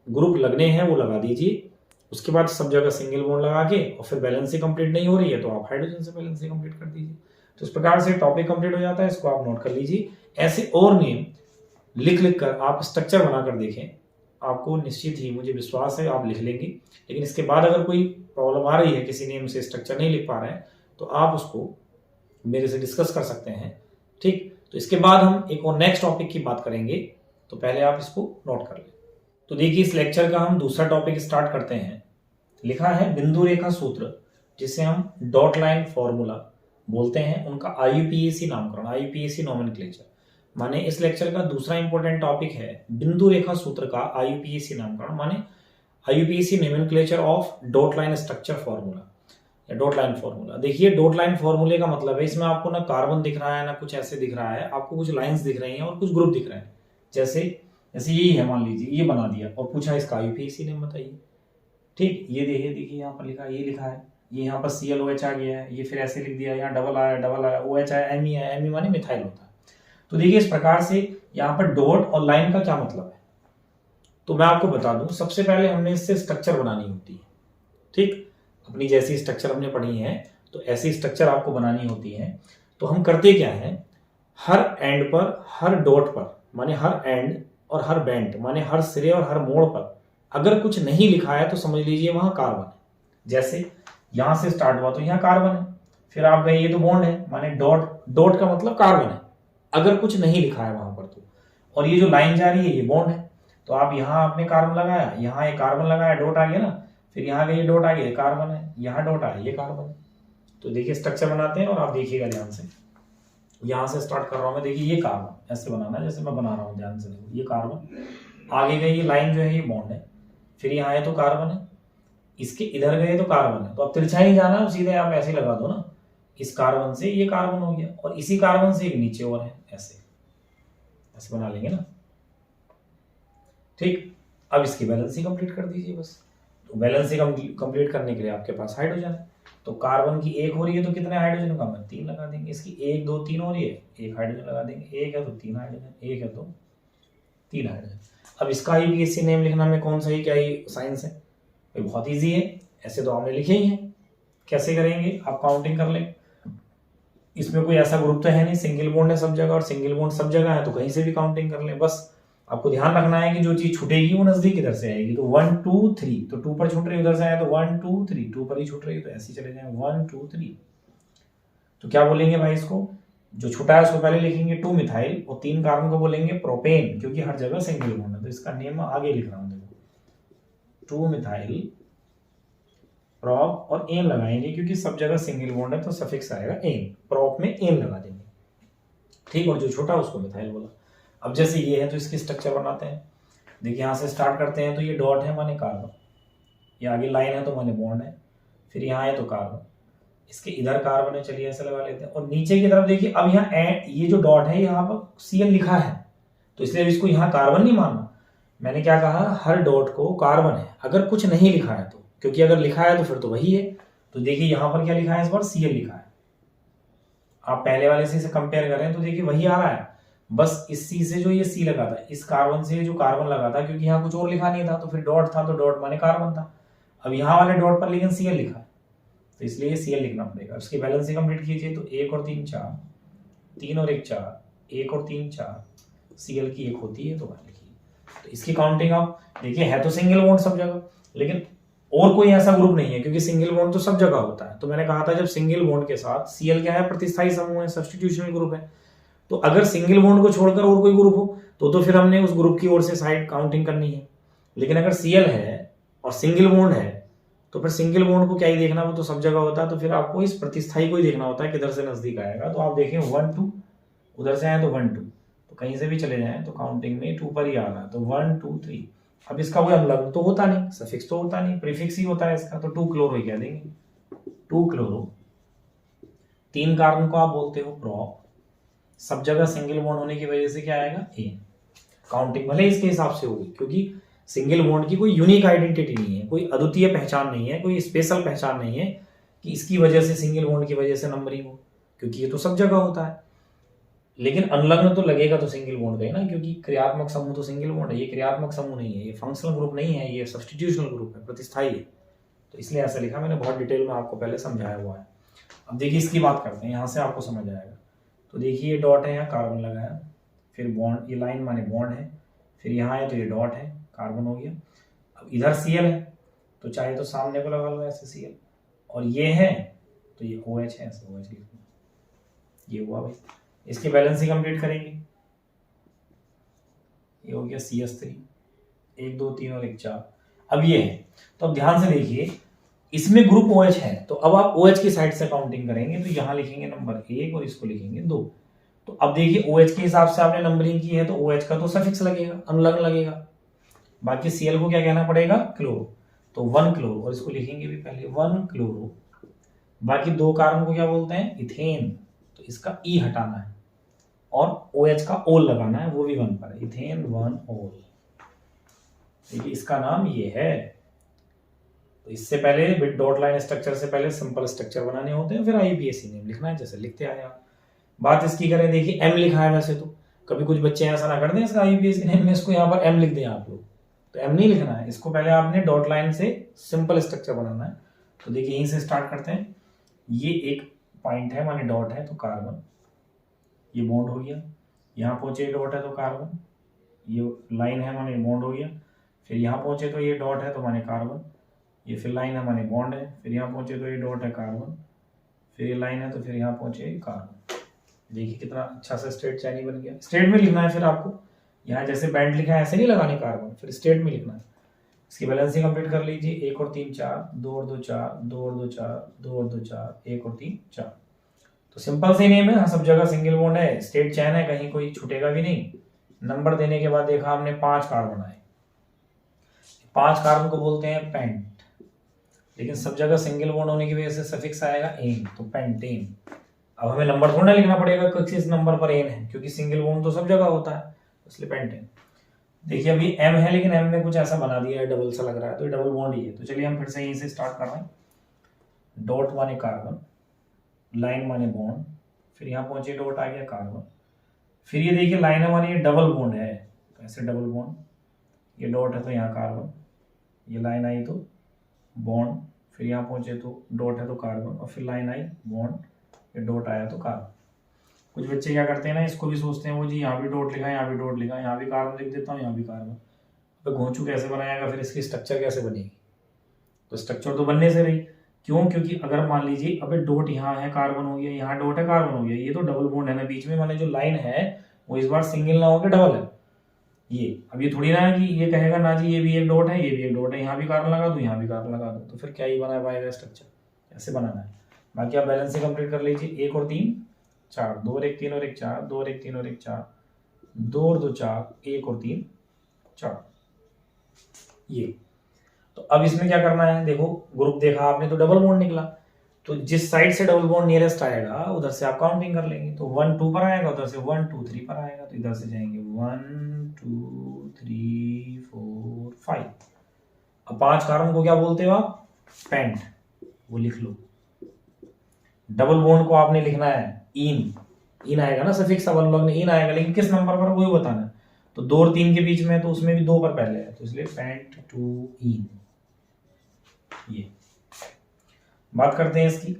ग्रुप लगने हैं वो लगा दीजिए, उसके बाद सब जगह सिंगल बॉन्ड लगा के, और फिर बैलेंसिंग कंप्लीट नहीं हो रही है तो आप हाइड्रोजन से बैलेंसिंग कंप्लीट कर दीजिए। तो इस प्रकार से टॉपिक कंप्लीट हो जाता है, इसको आप नोट कर लीजिए। ऐसे और नेम लिख लिख कर आप स्ट्रक्चर बनाकर देखें, आपको निश्चित ही, मुझे विश्वास है आप लिख लेंगे। लेकिन इसके बाद अगर कोई प्रॉब्लम आ रही है, किसी नेम से स्ट्रक्चर नहीं लिख पा रहे हैं, तो आप उसको मेरे से डिस्कस कर सकते हैं, ठीक। तो इसके बाद हम एक और नेक्स्ट टॉपिक की बात करेंगे, तो पहले आप इसको नोट कर लें। तो देखिए इस लेक्चर का हम दूसरा टॉपिक स्टार्ट करते हैं। लिखा है बिंदु रेखा सूत्र, जिसे हम डॉट लाइन फॉर्मूला बोलते हैं, उनका IUPAC नामकरण, IUPAC नोमेनक्लेचर। माने इस लेक्चर का दूसरा इंपॉर्टेंट टॉपिक है बिंदु रेखा सूत्र का IUPAC नामकरण, माने IUPAC nomenclature of dot line structure formula या डॉट लाइन फॉर्मूला। देखिए डॉट लाइन फॉर्मूले का मतलब है, इसमें आपको ना कार्बन दिख रहा है ना कुछ ऐसे दिख रहा है, आपको कुछ लाइंस दिख रही हैं और कुछ ग्रुप दिख रहे हैं। जैसे यही है, मान लीजिए ये बना दिया और पूछा इसका IUPAC नेम बताइए, ठीक। ये देखिए यहाँ पर लिखा, ये लिखा है, ये यहाँ पर ClOH आ गया है, ये फिर ऐसे लिख दिया, यहाँ डबल आया, OH आया, Me आया, Me माने मिथाइल होता है। तो देखिए इस प्रकार से यहाँ पर डॉट और लाइन का क्या मतलब है, तो मैं आपको बता दूं। सबसे पहले हमने इससे स्ट्रक्चर बनानी होती है, ठीक। अपनी जैसी स्ट्रक्चर हमने पढ़ी है तो ऐसी स्ट्रक्चर आपको बनानी होती है। तो हम करते क्या है, हर एंड पर, हर डॉट पर माने हर एंड, और हर बेंट माने हर सिरे और हर मोड़ पर अगर कुछ नहीं लिखा है तो समझ लीजिए वहां कार्बन है। जैसे यहां से स्टार्ट हुआ तो यहाँ कार्बन है, फिर आप गए ये तो बॉन्ड है, माने डॉट का मतलब कार्बन है, अगर कुछ नहीं लिखा है वहां पर तो। और ये जो लाइन जा रही है ये बॉन्ड है, तो आप यहाँ आपने कार्बन लगाया, यहाँ एक कार्बन लगाया, डॉट आ गया ना, फिर यहाँ गए डॉट आ गया, कार्बन है, यहाँ डॉट आ ये कार्बन है। तो देखिए स्ट्रक्चर बनाते हैं और आप देखिएगा ध्यान से, यहां से स्टार्ट कर रहा हूं मैं, देखिए ये कार्बन ऐसे बनाना जैसे मैं बना रहा हूं, ध्यान से देखो, ये कार्बन, आगे गई ये लाइन जो है ये बॉन्ड है, फिर यहाँ आए तो कार्बन है, इसके इधर गए तो कार्बन है, तो अब तिरछा ही जाना, सीधे आप ऐसे लगा दो ना, इस कार्बन से ये कार्बन हो गया और इसी कार्बन से एक नीचे और है, ऐसे ऐसे बना लेंगे ना, ठीक। अब इसकी बैलेंसिंग कंप्लीट कर दीजिए बस। तो बैलेंसिंग कंप्लीट करने के लिए आपके पास हाइड्रोजन है, तो कार्बन की 1 हो रही है तो कितने हाइड्रोजन का, 3 लगा देंगे। इसकी 1 2 3 हो रही है, 1 हाइड्रोजन लगा देंगे, 1 है तो 3 हाइड्रोजन, 1 है तो 3 हाइड्रोजन। अब इसका IUPAC नेम लिखना में कौन सा ही क्या ही साइंस है, बहुत ईजी है, ऐसे तो आपने लिखे ही हैं। कैसे करेंगे, आप काउंटिंग कर लें, इसमें कोई ऐसा ग्रुप तो है नहीं, सिंगल बॉन्ड है सब जगह, और सिंगल बॉन्ड सब जगह है तो कहीं से भी काउंटिंग कर लें। बस आपको ध्यान रखना है कि जो चीज छूटेगी वो नजदीक इधर से आएगी, तो 1 2 3, तो 2 पर छूट रही उधर से आए तो 1 2 3, 2 पर ही छूट रही तो ऐसे चले जाए 1 2 3। तो क्या बोलेंगे भाई, इसको जो छूटा है उसको पहले लिखेंगे 2 मिथाइल, और 3 कार्बन को बोलेंगे प्रोपेन, क्योंकि हर जगह सिंगल बॉन्ड है, तो इसका नेम आगे लिख रहा हूं, देखो 2 मिथाइल प्रॉप और एन लगाएंगे, क्योंकि सब जगह सिंगल बॉन्ड है तो सफिक्स आएगा एन, प्रॉप में एन लगा देंगे, ठीक। और जो छोटा उसको मिथाइल बोला। अब जैसे ये है तो इसकी स्ट्रक्चर बनाते हैं। देखिए यहाँ से स्टार्ट करते हैं तो ये डॉट है माने कार्बन, ये आगे लाइन है तो माने बॉन्ड है, फिर यहाँ है तो कार्बन, इसके इधर कार्बन है, चलिए ऐसे लगा लेते हैं। और नीचे की तरफ देखिए, अब यहाँ ये जो डॉट है यहाँ पर Cl लिखा है, तो इसलिए इसको यहाँ कार्बन नहीं मानना। मैंने क्या कहा, हर डॉट को कार्बन है अगर कुछ नहीं लिखा है तो, क्योंकि अगर लिखा है तो फिर तो वही है। तो देखिए यहाँ पर क्या लिखा है, इस बार Cl लिखा है। आप पहले वाले से कंपेयर करें तो देखिए वही आ रहा है, बस इस सी से जो ये सी लगा था, इस कार्बन से जो कार्बन लगा था, क्योंकि यहाँ कुछ और लिखा नहीं था तो फिर डॉट था तो डॉट माने कार्बन था। अब यहाँ वाले डॉट पर लेकिन Cl लिखा है तो इसलिए Cl लिखना पड़ेगा। उसकी बैलेंसिंग कंप्लीट कीजिए तो 1 और 3 4, 3 और 1 4, 1 और 3 4, Cl की 1 होती है तो 1 लिखिए। तो इसकी काउंटिंग आप देखिए, है तो सिंगल बॉन्ड सब जगह, लेकिन और कोई ऐसा ग्रुप नहीं है, क्योंकि सिंगल बॉन्ड तो सब जगह होता है। तो मैंने कहा था जब सिंगल बॉन्ड के साथ Cl क्या है, प्रतिस्थाई समूह है, सब्स्टिट्यूशनल ग्रुप है। तो अगर सिंगल बॉन्ड को छोड़कर और कोई ग्रुप हो तो फिर हमने उस ग्रुप की ओर से साइड काउंटिंग करनी है। लेकिन अगर Cl है और सिंगल बॉन्ड है तो फिर सिंगल बॉन्ड को क्या ही देखना, वो तो सब जगह होता है। तो फिर आपको इस प्रतिस्थाई को ही देखना होता है किधर से नजदीक आएगा। तो आप देखें 1 2, उधर से आए तो 1 2, तो कहीं से भी चले जाएं तो काउंटिंग में 2 पर ही आ रहा है, तो 1 2 3। अब इसका कोई अनुलग्न तो होता नहीं, सफिक्स तो होता नहीं, प्रीफिक्स ही होता है इसका, तो 2 क्लोरो ही कह देंगे, 2 क्लोरो। 3 कार्बन को आप बोलते हो प्रोप, सब जगह सिंगल बॉन्ड होने की वजह से क्या आएगा, एन। काउंटिंग भले इसके हिसाब से होगी, क्योंकि सिंगल बॉन्ड की कोई यूनिक आइडेंटिटी नहीं है, कोई अद्वितीय पहचान नहीं है, कोई स्पेशल पहचान नहीं है कि इसकी वजह से सिंगल बॉन्ड की वजह से नंबरिंग हो, क्योंकि ये तो सब जगह होता है। लेकिन अनुलग्न तो लगेगा तो सिंगल बॉन्ड का ही ना, क्योंकि क्रियात्मक समूह तो सिंगल बॉन्ड है, ये क्रियात्मक समूह नहीं है, ये फंक्शनल ग्रुप नहीं है, ये सब्स्टिट्यूशनल ग्रुप है, प्रतिस्थाई है। तो इसलिए ऐसा लिखा, मैंने बहुत डिटेल में आपको पहले समझाया हुआ है। अब देखिए इसकी बात करते हैं, यहाँ से आपको समझ आएगा। तो देखिए ये डॉट है, यहाँ कार्बन लगाया, फिर बॉन्ड, ये लाइन माने बॉन्ड है, फिर यहाँ है तो ये डॉट है, कार्बन हो गया। अब इधर Cl है तो चाहे तो सामने को लगा लो ऐसे Cl, और ये है तो ये OH है, ऐसे OH लिख लो, ये हुआ भाई। इसकी बैलेंसिंग कंप्लीट करेंगे, ये हो गया CH3, 1 2 3 और 1 4। अब ये है, तो अब ध्यान से देखिए, इसमें ग्रुप OH है, तो अब आप OH की साइड से काउंटिंग करेंगे तो यहाँ लिखेंगे नंबर 1 और इसको लिखेंगे 2। तो अब देखिए OH के हिसाब से आपने नंबरिंग की है तो OH का तो सफिक्स लगेगा, अनुलग्न लगेगा। बाकी Cl को क्या कहना पड़ेगा, क्लोरो, तो 1 क्लोरो, और इसको लिखेंगे भी पहले 1 क्लोरो। बाकी 2 कार्बन को क्या बोलते हैं, इथेन, तो इसका ई हटाना है और OH का ओल लगाना है, वो भी 1 पर, इथेन 1 ओल। देखिए इसका नाम ये है। तो इससे पहले बिट डॉट लाइन स्ट्रक्चर से पहले सिंपल स्ट्रक्चर बनाने होते हैं, फिर IUPAC नेम लिखना है जैसे लिखते आए आप। बात इसकी करें, देखिए M लिखा है, वैसे तो कभी कुछ बच्चे ऐसा ना कर दें इसका IUPAC नेम में इसको यहाँ पर M लिख दें आप लोग, तो M नहीं लिखना है, इसको पहले आपने डॉट लाइन से सिंपल स्ट्रक्चर बनाना है। तो देखिए यहीं से स्टार्ट करते हैं, ये एक पॉइंट है माने डॉट है तो कार्बन, ये बॉन्ड हो गया, यहाँ पहुंचे डॉट है तो कार्बन, ये लाइन है माने बॉन्ड हो गया, फिर यहाँ पहुंचे तो ये डॉट है तो माने कार्बन, ये फिर लाइन है माने बॉन्ड है, फिर यहाँ पहुंचे तो ये डॉट है कार्बन, फिर ये लाइन है तो फिर यहाँ पहुंचे कार्बन। देखिए कितना अच्छा सा स्ट्रेट चैन बन गया। स्ट्रेट में लिखना है, फिर आपको यहाँ जैसे बैंड लिखा है ऐसे नहीं लगाने कार्बन, फिर स्ट्रेट में लिखना है। इसकी बैलेंसिंग कंप्लीट कर लीजिए, 1 और 3 4, 2 और 2 4, 2 और 2 4, 2 और 2 4, 1 और 3 4। तो सिंपल से नेम है, सब जगह सिंगल बॉन्ड है, स्ट्रेट चैन है, कहीं कोई छूटेगा भी नहीं। नंबर देने के बाद देखा हमने 5 कार्बन आए, 5 कार्बन को बोलते हैं पेंट, लेकिन सब जगह सिंगल बॉन्ड होने की वजह से सफिक्स आएगा एन, तो पेंटेन। अब हमें नंबर थोड़ा लिखना पड़ेगा किस नंबर पर एन है, क्योंकि सिंगल बॉन्ड तो सब जगह होता है, इसलिए पेंटेन। देखिए अभी M है, लेकिन M में कुछ ऐसा बना दिया है, डबल सा लग रहा है, तो ये डबल बॉन्ड ही है। तो चलिए हम फिर से यहीं से स्टार्ट कर रहे हैं। डॉट माने कार्बन, लाइन माने बॉन्ड, फिर यहाँ पहुंचे डॉट आ गया कार्बन, फिर ये देखिए लाइन है माने ये डबल बॉन्ड है, तो ऐसे डबल बॉन्ड, ये डॉट है तो यहाँ कार्बन, ये लाइन आई तो बॉन्ड, फिर यहाँ पहुंचे तो डॉट है तो कार्बन, और फिर लाइन आई बॉन्ड, ये डॉट आया तो कार्बन। कुछ बच्चे क्या करते हैं ना, इसको भी सोचते हैं वो जी यहाँ भी डॉट लिखा है, यहाँ भी डॉट लिखा है, यहाँ भी कार्बन लिख देता हूँ, यहाँ भी कार्बन। तो घोंचू कैसे बनाएगा, फिर इसकी स्ट्रक्चर कैसे बनेगी? तो स्ट्रक्चर तो बनने से रही, क्यों? क्योंकि अगर मान लीजिए अबे डॉट यहाँ है, कार्बन हो गया, यहाँ डॉट है, कार्बन हो गया, ये तो डबल बॉन्ड है ना बीच में, माने जो लाइन है वो इस बार सिंगल ना होकर डबल है। ये अब ये थोड़ी ना है कि ये कहेगा ना जी ये भी एक डॉट है, ये भी एक डॉट है, यहाँ भी कार्बन लगा दो, यहाँ भी कार्बन लगा दो, तो फिर क्या ही बना पाएगा स्ट्रक्चर? ऐसे बनाना है। बाकी आप बैलेंस से कंप्लीट कर लीजिए, 1 और 3 4, 2 और 1 3 और 1 4, 2 और 1 3 और 1 4, 2 और 2 4, 1 और 3 4। ये तो अब इसमें क्या करना है, देखो ग्रुप देखा आपने तो डबल बॉन्ड निकला, तो जिस साइड से डबल बॉन्ड नियरेस्ट आएगा उधर से आप काउंटिंग कर लेंगे। तो 1 2 पर आएगा, उधर से 1 2 3 पर आएगा, तो इधर से जाएंगे 1 2 3 4 5। अब 5 कार्बन को क्या बोलते हो आप? पेंट, वो लिख लो। डबल बॉन्ड को आपने लिखना है इन आएगा ना, सफिक्स अब लोग ने इन आएगा, लेकिन किस नंबर पर वही बताना है। तो 2 और 3 के बीच में, तो उसमें भी 2 पर पहले है, तो इसलिए पेंट टू इन। ये बात करते हैं इसकी।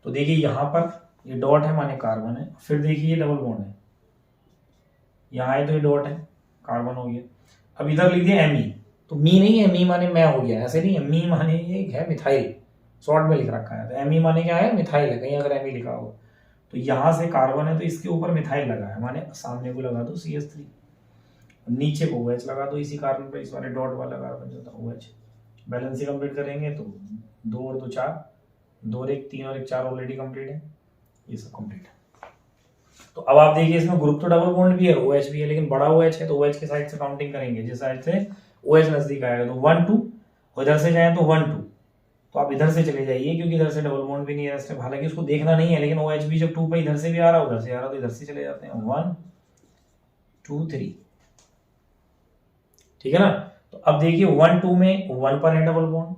तो देखिए यहां पर ये डॉट है माने कार्बन है, फिर देखिए ये डबल बॉन्ड है, यहाँ आए तो ये डॉट है, कार्बन हो गया। अब इधर लिख दिया एमी, तो मी नहीं है, मी माने मैं हो गया, ऐसे नहीं है। मी माने ये है मिथाइल, शॉर्ट में लिख रखा है। तो एमी माने क्या है? मिथाइल है, कहीं अगर एमी लिखा हो तो यहाँ से कार्बन है तो इसके ऊपर मिथाइल लगा है, माने सामने को लगा दो CH3, नीचे को OH लगा दो इसी कार्बन पर, इस वाले डॉट वाला कार्बन जो था OH। बैलेंस कंप्लीट करेंगे तो 2 और 2 4, 2 और 1 3 और 1 4 ऑलरेडी कंप्लीट है, ये सब कंप्लीट है। तो अब आप देखिए इसमें ग्रुप तो डबल बॉन्ड भी है, OH भी है, लेकिन बड़ा OH है तो OH के साइड से काउंटिंग करेंगे, जिस साइड से OH नजदीक आएगा तो 1 2, इधर से जाए तो 1 2, तो आप इधर से चले जाइए क्योंकि इधर से डबल बॉन्ड भी नहीं है। हालांकि उसको देखना नहीं है, लेकिन OH भी जब 2 पे इधर से भी आ रहा है उधर से आ रहा है तो इधर से चले जाते हैं 1 2 3, ठीक है ना। तो अब देखिए 1 2 में 1 पर है डबल बॉन्ड,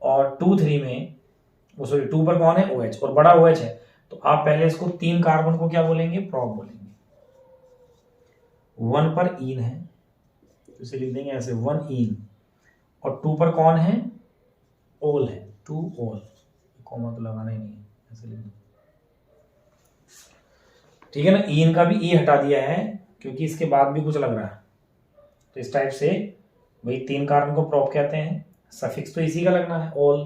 और 2 3 में, सॉरी 2 पर कौन है? OH, और बड़ा OH है। तो आप पहले इसको 3 कार्बन को क्या बोलेंगे? प्रोप बोलेंगे। 1 पर इन है तो इसे लिख देंगे ऐसे 1 इन, और 2 पर कौन है? ओल है, 2 ओल, कॉमा तो लगाना ही नहीं है, ऐसे लिख दो, ठीक है ना। इन का भी ई हटा दिया है क्योंकि इसके बाद भी कुछ लग रहा है, तो इस टाइप से वही 3 कार्बन को प्रोप कहते हैं। सफिक्स तो इसी का लगना है, ओल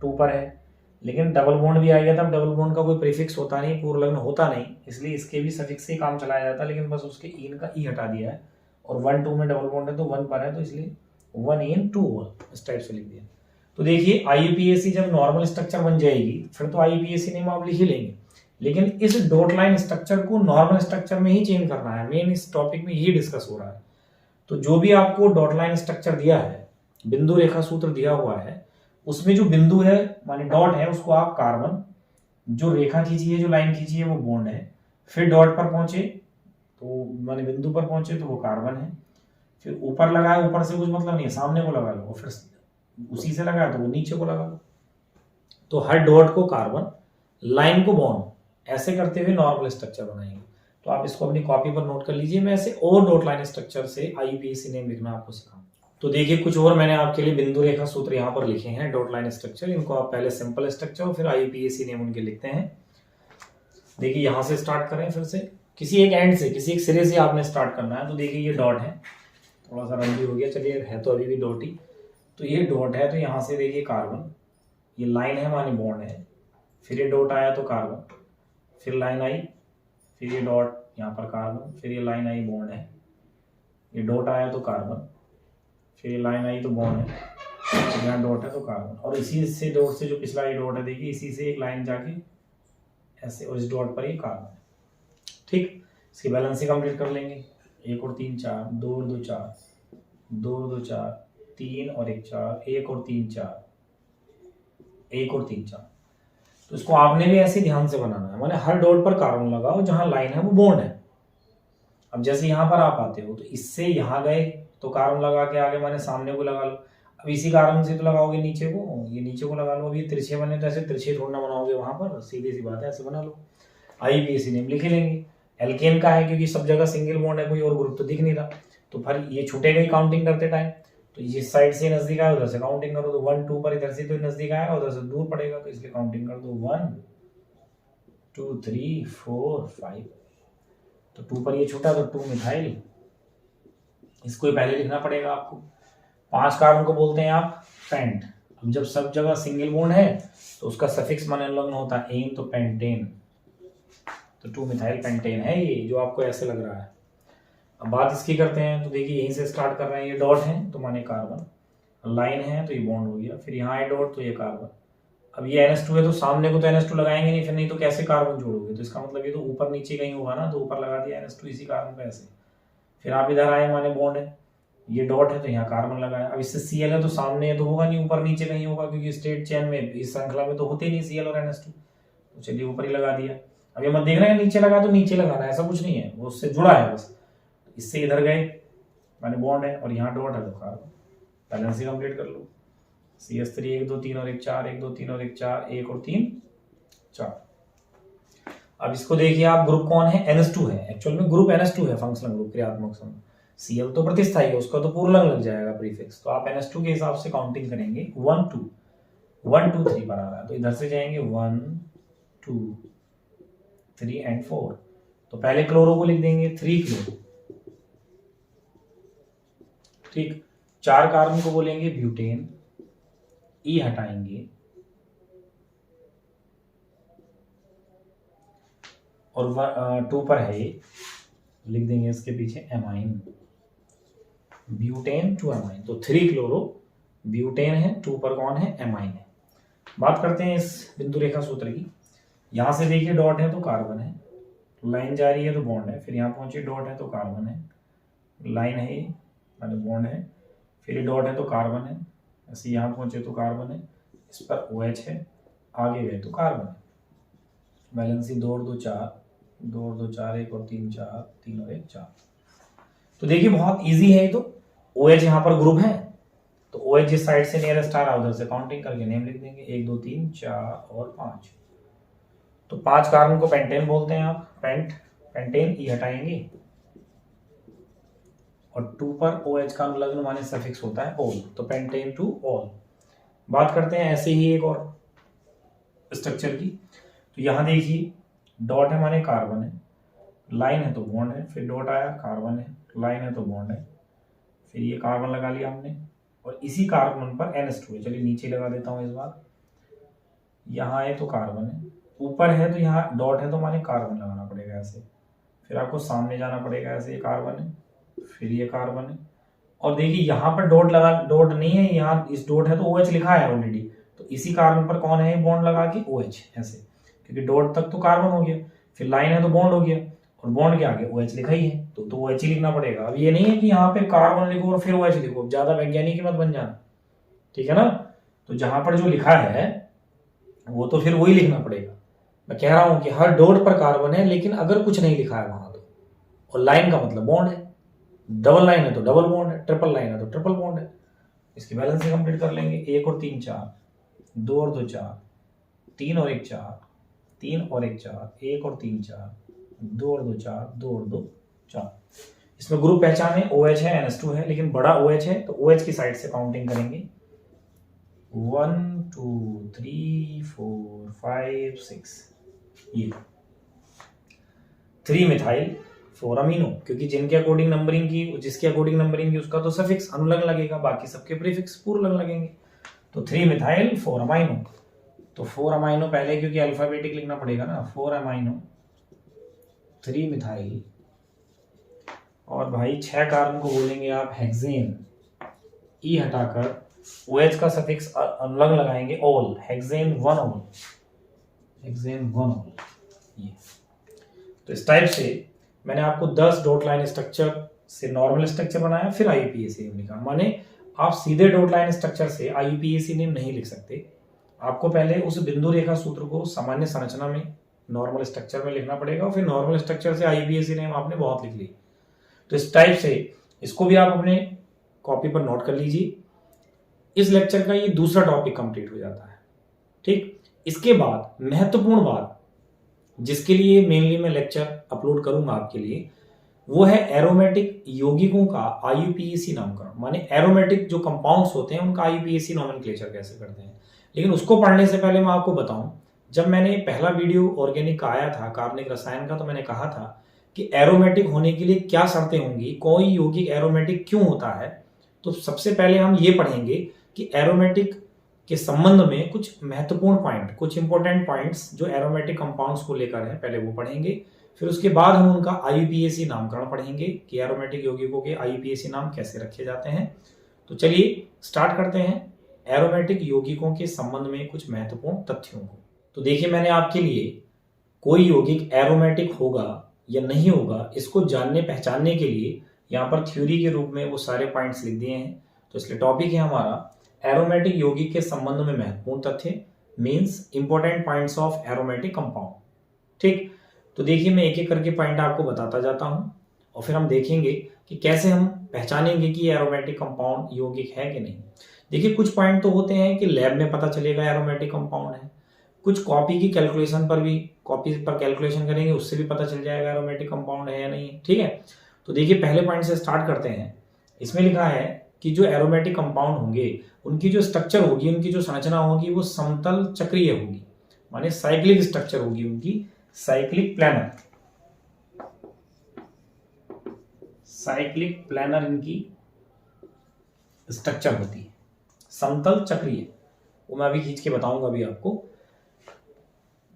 2 पर है, लेकिन डबल बॉन्ड भी आ गया था। डबल बॉन्ड का कोई प्रीफिक्स होता नहीं, पूर्ण लग्न होता नहीं, इसलिए इसके भी सफिक्स से काम चलाया जाता है, लेकिन बस उसके इन का ई हटा दिया है। और 1 2 में डबल बॉन्ड है तो 1 पर है, तो इसलिए 1 इन 2 ओल, इस टाइप से लिख दिया। तो देखिए IUPAC जब नॉर्मल स्ट्रक्चर बन जाएगी फिर तो IUPAC नेम आप लिख ही लेंगे, लेकिन इस डॉट लाइन स्ट्रक्चर को नॉर्मल स्ट्रक्चर में ही चेंज करना है, मेन इस टॉपिक में यही डिस्कस हो रहा है। तो जो भी आपको डॉट लाइन स्ट्रक्चर दिया है, बिंदु रेखा सूत्र दिया हुआ है, उसमें जो बिंदु है माने डॉट है उसको आप कार्बन, जो रेखा खींची है, जो लाइन खींची है वो बॉन्ड है, फिर डॉट पर पहुंचे तो माने बिंदु पर पहुंचे तो वो कार्बन है, फिर ऊपर लगाया, ऊपर से कुछ मतलब नहीं है, सामने को लगा लो, फिर उसी से लगाया तो वो नीचे को लगा लो। तो हर डॉट को कार्बन, लाइन को बॉन्ड, ऐसे करते हुए नॉर्मल स्ट्रक्चर बनाएंगे। तो आप इसको अपनी कॉपी पर नोट कर लीजिए। मैं ऐसे और डॉट लाइन स्ट्रक्चर से IUPAC नेम लिखना आपको सिखाऊंगा। तो देखिए कुछ और मैंने आपके लिए बिंदु रेखा सूत्र यहाँ पर लिखे हैं, डॉट लाइन स्ट्रक्चर। इनको आप पहले सिंपल स्ट्रक्चर और फिर IUPAC नेम उनके लिखते हैं। देखिए यहाँ से स्टार्ट करें, फिर से किसी एक एंड से, किसी एक सिरे से आपने स्टार्ट करना है। तो देखिए ये डॉट है, थोड़ा सा रंगी हो गया, चलिए है तो अभी भी डॉट ही। तो ये डॉट है, तो यहाँ से देखिए कार्बन, ये लाइन है माने बॉन्ड है, फिर ये डॉट आया तो कार्बन, फिर लाइन आई, फिर ये डॉट यहाँ पर कार्बन, फिर ये लाइन आई बॉन्ड है, ये डॉट आया तो कार्बन, फिर ये लाइन आई तो बॉन्ड है, यहाँ डॉट है तो कार्बन, और इसी से डॉट से जो पिछला ये डॉट है देखिए, इसी से एक लाइन जाके ऐसे, और इस डॉट पर ये कार्बन है। ठीक, इसकी बैलेंस से कंप्लीट कर लेंगे। 1 और 3 4, 2 और 2 4, 2 और 2 4, 3 और 1 4, 1 और 3 4, 1 और 3 4। तो इसको आपने भी ऐसे ध्यान से बनाना है, माने हर डॉट पर कार्बन लगाओ, जहां लाइन है वो बॉन्ड है। अब जैसे यहाँ पर आप आते हो तो इससे यहाँ गए तो कार्बन लगा के आगे माने सामने को लगा लो। अब इसी कार्बन से तो लगाओगे नीचे को, ये नीचे को लगा लो। अब ये तिरछे बने तो ऐसे तिरछे थोड़ा ना बनाओगे, वहां पर सीधी सी बात है, ऐसे बना लो। IUPAC नेम लिख लेंगे। एल्केन का है क्योंकि सब जगह सिंगल बॉन्ड है, कोई और ग्रुप तो दिख नहीं रहा, तो फिर ये छूटेगा ही काउंटिंग करते टाइम। तो इस साइड से नजदीक आया, उधर से काउंटिंग करो, तो 1 2 पर इधर से तो नजदीक आया, उधर से दूर पड़ेगा, तो इसलिए काउंटिंग कर दो 1 2 3 4 5। तो 2 पर ये छूटा तो 2 मिथाइल, इसको पहले लिखना पड़ेगा आपको। 5 कार्बन को बोलते हैं आप पेंट। अब जब सब जगह सिंगल बॉन्ड है तो उसका सफिक्स माने लग्न होता है एन, तो पेंटेन, तो 2 मिथाइल पेंटेन है ये, जो आपको ऐसे लग रहा है। अब बात इसकी करते हैं, तो देखिए यहीं से स्टार्ट कर रहे हैं। ये डॉट है तो माने कार्बन, लाइन है तो ये बॉन्ड हो गया, फिर यहाँ है डॉट तो ये कार्बन। अब ये NH2 है तो सामने को तो NH2 लगाएंगे नहीं, फिर नहीं तो कैसे कार्बन जोड़ोगे, तो इसका मतलब ये तो ऊपर नीचे कहीं होगा ना, तो ऊपर लगा दिया NH2 इसी कार्बन पे ऐसे। फिर आप इधर आए माने बॉन्ड है, ये डॉट है तो यहाँ कार्बन लगाया। अब इससे Cl है तो सामने है तो होगा नहीं, ऊपर नीचे कहीं होगा, क्योंकि स्टेट चेन में इस श्रृंखला में तो होते नहीं Cl और NH2, तो चलिए ऊपर ही लगा दिया। अब ये मत देखना है नीचे लगा तो नीचे लगाना है, ऐसा कुछ नहीं है, वो उससे जुड़ा है बस। इससे इधर गए माने बॉन्ड है, और यहाँ डॉट है तो कार्बन। बैलेंस ही कंप्लीट कर लो। CH3 1 2 3 और 1 4, 1 2 3 और 1 4, 1 और 3 4। अब इसको देखिए आप, ग्रुप कौन है? NH2 है। एक्चुअल में ग्रुप NH2 है, फंक्शनल ग्रुप, क्रियात्मक समूह। Cl तो प्रतिस्थाई है, उसका तो पूर्वलंग लग जाएगा प्रीफिक्स, तो आप NH2 के हिसाब से काउंटिंग करेंगे 1 2 1 2 3 पर आ रहा है, तो इधर से जाएंगे 1 2 3 एंड 4। तो पहले क्लोरो को लिख देंगे 3 क्लोरो, ठीक। 4 कार्बन को बोलेंगे ब्यूटेन, ई हटाएंगे, और 2 पर है ये, लिख देंगे इसके पीछे एमाइन, ब्यूटेन टू एमाइन। तो 3 क्लोरो ब्यूटेन है, 2 पर कौन है? एमाइन है। बात करते हैं इस बिंदु रेखा सूत्र की। यहां से देखिए डॉट है तो कार्बन है, लाइन जा रही है तो बॉन्ड है, फिर यहाँ पहुंचे डॉट है तो कार्बन है, लाइन है ये माने बॉन्ड है, फिर ये डॉट है तो कार्बन है, ऐसे यहाँ पहुंचे तो कार्बन है, इस पर OH है, आगे गए तो कार्बन है। बैलेंसी 2 और 2 4, 2 और 2 4, 1 और 3 4, 3 और 1 4। तो देखिए बहुत इजी है ये तो। OH यहाँ पर ग्रुप है, तो OH जिस साइड से नियरेस्ट आ रहा है उधर से काउंटिंग करके नेम लिख देंगे, 1 2 3 4 और 5। तो 5 कार्बन को पेंटेन बोलते हैं आप, पेंटेन, ई हटाएंगे, और 2 पर OH का अनुलग्न माने सफिक्स होता है ऑल, तो पेंटेन टू ऑल। बात करते हैं ऐसे ही एक और स्ट्रक्चर की। तो यहां देखिए डॉट है माने कार्बन है, लाइन है तो बॉन्ड है, फिर डॉट आया कार्बन है, लाइन है तो बॉन्ड है, फिर ये कार्बन लगा लिया हमने, और इसी कार्बन पर NH2 है। चलिए नीचे लगा देता हूं इस बार। यहाँ है तो कार्बन है, ऊपर है तो यहाँ डॉट है तो माने कार्बन लगाना पड़ेगा ऐसे, फिर आपको सामने जाना पड़ेगा ऐसे, ये कार्बन है, फिर ये कार्बन है, और देखिए यहाँ पर डॉट नहीं है, यहाँ इस डॉट है तो OH लिखा है ऑलरेडी, तो इसी कार्बन पर कौन है? बॉन्ड लगा के OH ऐसे, क्योंकि डॉट तक तो कार्बन हो गया, फिर लाइन है तो बॉन्ड हो गया, और बॉन्ड के आगे OH लिखा ही है, तो OH ही लिखना पड़ेगा। अब ये नहीं है कि यहाँ पे कार्बन लिखो और फिर OH लिखो, ज्यादा वैज्ञानिक मत बन जाना, ठीक है ना। तो जहां पर जो लिखा है वो तो फिर वही लिखना पड़ेगा। मैं कह रहा हूं कि हर डॉट पर कार्बन है, लेकिन अगर कुछ नहीं लिखा है वहां तो, और लाइन का मतलब बॉन्ड है, डबल लाइन है तो डबल बॉन्ड है, ट्रिपल लाइन है तो ट्रिपल बॉन्ड है। इसकी बैलेंस ही कंप्लीट कर लेंगे। 1 और 3 4, 2 और 2 4, 3 और 1 4, 3 और 1 4, 1 और 3 4, 2 और 2 4, 2 और 2 4। इसमें ग्रुप पहचान है, OH है, NH2 है, लेकिन बड़ा OH है तो OH की साइड से काउंटिंग करेंगे 1 2 3 4 5 6। ये 3 मिथाइल 4 अमीनो, क्योंकि जिनके अकॉर्डिंग नंबरिंग की, जिसके अकॉर्डिंग नंबरिंग की उसका तो सफिक्स अनुलग्न लगेगा, बाकी सबके प्रीफिक्स पूर्वलग्न लगेंगे। तो 3 मिथाइल 4 अमाइनो, तो 4 अमाइनो पहले क्योंकि अल्फाबेटिक लिखना पड़ेगा ना, 4 अमाइनो 3 मिथाइल, और भाई 6 कार्बन को बोलेंगे आप हेक्सेन, ई हटाकर OH का सफिक्स अनुलग्न लगाएंगे all, hexane 1 all, hexane 1 all. ये तो इस टाइप से मैंने आपको 10 डॉट लाइन स्ट्रक्चर से नॉर्मल स्ट्रक्चर बनाया, फिर IUPAC नेम लिखा। माने आप सीधे डॉट लाइन स्ट्रक्चर से IUPAC नेम नहीं लिख सकते, आपको पहले उस बिंदु रेखा सूत्र को सामान्य संरचना में नॉर्मल स्ट्रक्चर में लिखना पड़ेगा, और फिर नॉर्मल स्ट्रक्चर से IUPAC नेम आपने बहुत लिख ली। तो इस टाइप से इसको भी आप अपने कॉपी पर नोट कर लीजिए। इस लेक्चर का ये दूसरा टॉपिक कंप्लीट हो जाता है, ठीक। इसके बाद महत्वपूर्ण बात, जिसके लिए मेनली मैं लेक्चर अपलोड करूंगा आपके लिए, वो है एरोमेटिक यौगिकों का IUPAC नामकरण। माने एरोमेटिक जो कंपाउंड्स होते हैं उनका IUPAC नोमेनक्लेचर कैसे करते हैं। लेकिन उसको पढ़ने से पहले मैं आपको बताऊं, जब मैंने पहला वीडियो ऑर्गेनिक का आया था, कार्बनिक रसायन का, तो मैंने कहा था कि एरोमेटिक होने के लिए क्या शर्तें होंगी, कोई यौगिक एरोमेटिक क्यों होता है। तो सबसे पहले हम ये पढ़ेंगे कि एरोमेटिक के संबंध में कुछ महत्वपूर्ण पॉइंट, कुछ इंपॉर्टेंट पॉइंट्स जो एरोमेटिक कंपाउंड्स को लेकर है, पहले वो पढ़ेंगे। फिर उसके बाद हम उनका IUPAC नामकरण पढ़ेंगे कि एरोमेटिक यौगिकों के IUPAC नाम कैसे रखे जाते हैं। तो चलिए स्टार्ट करते हैं एरोमेटिक यौगिकों के संबंध में कुछ महत्वपूर्ण तथ्यों को। तो देखिए, मैंने आपके लिए कोई यौगिक एरोमेटिक होगा या नहीं होगा, इसको जानने पहचानने के लिए यहाँ पर थ्योरी के रूप में वो सारे पॉइंट्स लिख दिए हैं। तो इसलिए टॉपिक है हमारा एरोमेटिक यौगिक के संबंध में महत्वपूर्ण तथ्य, means important points of aromatic compound. ठीक, तो देखिए मैं एक एक करके पॉइंट आपको बताता जाता हूँ और फिर हम देखेंगे कि कैसे हम पहचानेंगे कि एरोमेटिक कंपाउंड यौगिक है कि नहीं। देखिए कुछ पॉइंट तो होते हैं कि लैब में पता चलेगा एरोमेटिक कंपाउंड है, कुछ कॉपी की कैलकुलेशन पर भी, कॉपी पर कैलकुलेशन करेंगे उससे भी पता चल जाएगा एरोमेटिक कंपाउंड है या नहीं। ठीक है, तो देखिए पहले पॉइंट से स्टार्ट करते हैं। इसमें लिखा है कि जो एरोमेटिक कंपाउंड होंगे उनकी जो स्ट्रक्चर होगी, उनकी जो संरचना होगी वो समतल चक्रीय होगी, माने साइक्लिक स्ट्रक्चर होगी उनकी, साइक्लिक प्लानर, साइक्लिक प्लानर इनकी स्ट्रक्चर होती है, समतल चक्रीय। वो मैं अभी खींच के बताऊंगा अभी आपको।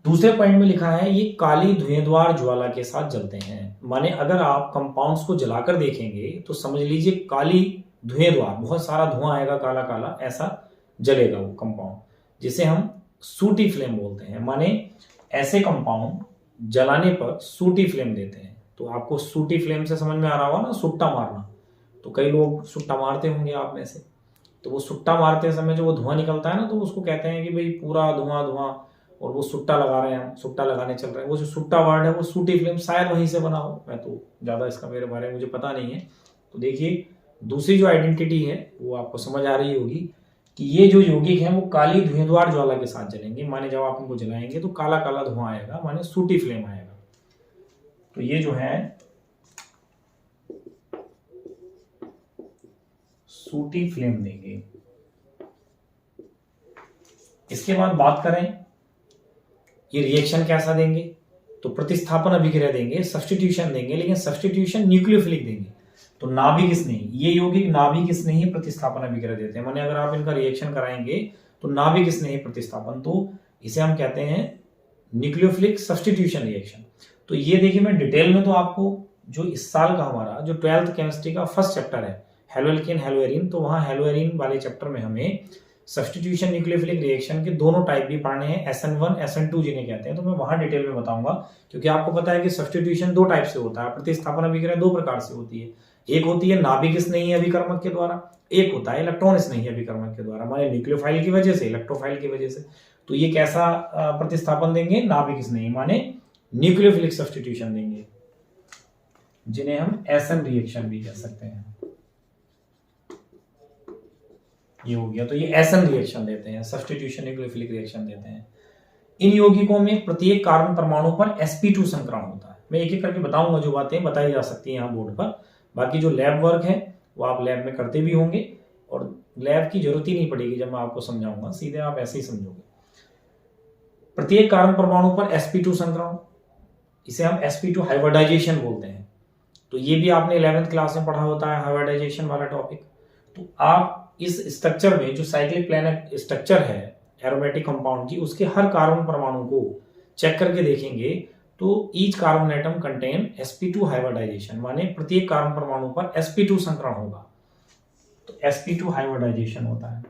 दूसरे पॉइंट में लिखा है ये काली धुएंद्वार ज्वाला के साथ जलते हैं, माने अगर आप कंपाउंड्स को जलाकर देखेंगे तो समझ लीजिए काली धुएंद्वार, बहुत सारा धुआं आएगा काला काला, ऐसा जलेगा वो कंपाउंड, जिसे हम सूटी फ्लेम बोलते हैं। माने ऐसे कंपाउंड जलाने पर सूटी फ्लेम देते हैं। तो आपको सूटी फ्लेम से समझ में आ रहा होगा ना, सुट्टा मारना। तो कई लोग सुट्टा मारते होंगे आप में से, तो वो सुट्टा मारते समय जो वो धुआं निकलता है ना, तो उसको कहते हैं कि भाई पूरा धुआं धुआं, और वो सुट्टा लगा रहे हैं, हम सुट्टा लगाने चल रहे हैं। वो जो सुट्टा वर्ड है वो सूटी फ्लेम शायद वहीं से बना हो, मैं तो ज्यादा इसका मेरे बारे में मुझे पता नहीं है। तो देखिए दूसरी जो आइडेंटिटी है वो आपको समझ आ रही होगी कि ये जो यौगिक है वो काली धुएंद्वार ज्वाला के साथ जलेंगे, माने जब आप इनको जलाएंगे तो काला काला धुआं आएगा, माने सूटी फ्लेम आएगा। तो ये जो है सूटी फ्लेम देंगे। इसके बाद बात करें ये रिएक्शन कैसा देंगे, तो प्रतिस्थापन अभिक्रिया देंगे, सब्स्टिट्यूशन देंगे, लेकिन सब्स्टिट्यूशन न्यूक्लियोफिलिक देंगे। तो नाभिक स्नेही, ये यौगिक नाभिक स्नेही प्रतिस्थापन अभिक्रिया देते हैं, माने अगर आप इनका रिएक्शन कराएंगे तो नाभिक स्नेही प्रतिस्थापन, तो इसे हम कहते हैं न्यूक्लियोफिलिक सब्स्टिट्यूशन रिएक्शन। तो ये देखिए मैं डिटेल में तो आपको जो इस साल का हमारा जो 12th केमिस्ट्री का फर्स्ट चैप्टर है हेलोएल्केन हेलोएरिन, तो वहां हेलोएरिन वाले चैप्टर में हमें सब्स्टिट्यूशन न्यूक्लियोफिलिक रिएक्शन के दोनों टाइप भी पढ़ने हैं, SN1 SN2 जिन्हें कहते हैं। तो मैं वहां डिटेल में बताऊंगा, क्योंकि आपको पता है कि सब्स्टिट्यूशन दो टाइप से होता है, प्रतिस्थापन अभिक्रिया दो प्रकार से होती है। एक होती है नाभिक स्नेही अभिकर्मक के द्वारा, एक होता है इलेक्ट्रॉन स्नेही अभिकर्मक के द्वारा, माने न्यूक्लियोफाइल की वजह से, इलेक्ट्रोफाइल की वजह से। तो ये कैसा प्रतिस्थापन देंगे, नाभिक स्नेही माने न्यूक्लियोफिलिक सब्स्टिट्यूशन देंगे, जिन्हें हम SN रिएक्शन भी कह सकते हैं। ये हो गया, तो ये SN रिएक्शन देते हैं, सब्स्टिट्यूशन न्यूक्लियोफिलिक रिएक्शन देते हैं। इन यौगिकों में प्रत्येक कार्बन परमाणु पर sp2 संकरण होता है। मैं एक एक करके बताऊंगा, जो बातें बताई जा सकती हैं यहाँ बोर्ड पर। बाकी जो लैब वर्क है वो आप लैब में करते भी होंगे, और लैब की जरूरत ही नहीं पड़ेगी जब मैं आपको समझाऊंगा, सीधे आप ऐसे ही समझोगे। प्रत्येक कार्बन परमाणु पर sp2 संकरण, इसे हम sp2 हाइब्रिडाइजेशन बोलते हैं। तो ये भी आपने 11th क्लास में पढ़ा होता है, हाइब्रिडाइजेशन वाला टॉपिक। तो आप इस स्ट्रक्चर में जो साइक्लिक प्लानर स्ट्रक्चर है एरोमेटिक कंपाउंड की, उसके हर कार्बन परमाणु को चेक करके देखेंगे तो each carbon atom contain sp2 hybridization, माने प्रत्येक कार्बन परमाणु पर sp2 संकरण होगा। तो sp2 हाइब्रिडाइजेशन होता है।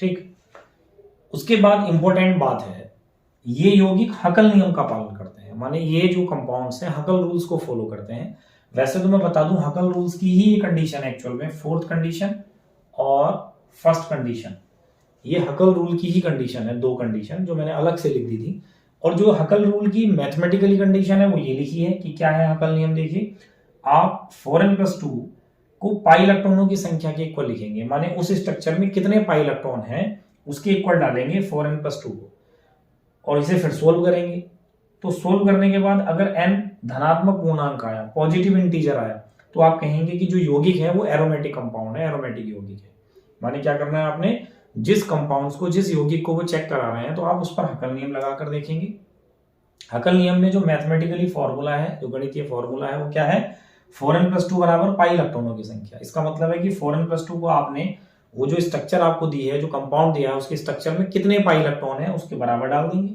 ठीक, उसके बाद इंपॉर्टेंट बात है, ये यौगिक हकल नियम का पालन करते हैं, माने ये जो कंपाउंड्स हैं हकल रूल्स को फॉलो करते हैं। वैसे तो मैं बता दूं हकल रूल्स की ही कंडीशन है एक्चुअल में, फोर्थ कंडीशन और फर्स्ट कंडीशन, ये हकल रूल की ही कंडीशन है, दो कंडीशन जो मैंने अलग से लिख दी थी। और जो हकल रूल की मैथमेटिकली कंडीशन है वो ये लिखी है कि क्या है हकल नियम। देखिए आप 4n+2 को पाई इलेक्ट्रॉनों की संख्या के इक्वल लिखेंगे, माने उस स्ट्रक्चर में कितने पाई इलेक्ट्रॉन हैं उसके इक्वल डालेंगे 4n+2 को, और इसे फिर सोल्व करेंगे। तो सोल्व करने के बाद अगर n धनात्मक पूर्णांक आया, पॉजिटिव इंटीजर आया, तो आप कहेंगे कि जो यौगिक है वो एरोमेटिक कंपाउंड है, एरोमेटिक यौगिक है। माने क्या करना है आपने, जिस कंपाउंड्स को, जिस यौगिक को वो चेक करा रहे हैं, तो आप उस पर हकल नियम लगाकर देखेंगे। हकल नियम में जो मैथमेटिकली फॉर्मूला है, जो गणितीय फॉर्मूला है वो क्या है, 4n+2 बराबर पाई इलेक्ट्रॉनों की संख्या। इसका मतलब है कि 4n+2 को आपने वो जो स्ट्रक्चर आपको दी है, जो कंपाउंड दिया है, उसके स्ट्रक्चर में कितने पाई इलेक्ट्रॉन है उसके बराबर डाल देंगे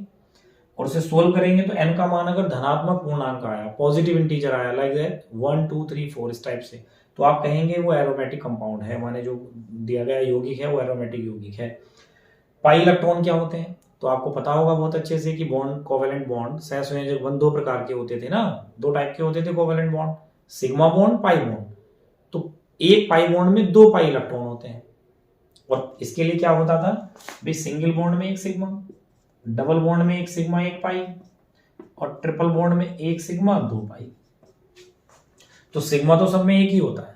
और उसे सोल्व करेंगे। तो n का मान अगर धनात्मक पूर्णांक आया, पॉजिटिव इंटीजर आया, लाइक दैट 1 2 3 4 इस टाइप से, तो आप कहेंगे वो एरोमेटिक कंपाउंड है, माने जो दिया गया यौगिक है वो एरोमेटिक यौगिक है। पाई इलेक्ट्रॉन क्या होते हैं, तो आपको पता होगा बहुत अच्छे से कि बॉन्ड, कोवेलेंट बॉन्ड, सहसंयोजक बंध दो प्रकार के होते थे ना, दो टाइप के होते थे covalent bond, sigma bond, pi bond. तो एक पाई बॉन्ड में दो पाई इलेक्ट्रॉन होते हैं। और इसके लिए क्या होता था भाई, सिंगल बॉन्ड में एक सिग्मा, डबल बॉन्ड में एक सिग्मा एक पाई, और ट्रिपल बॉन्ड में एक सिग्मा दो पाई। तो सिग्मा तो सब में एक ही होता है,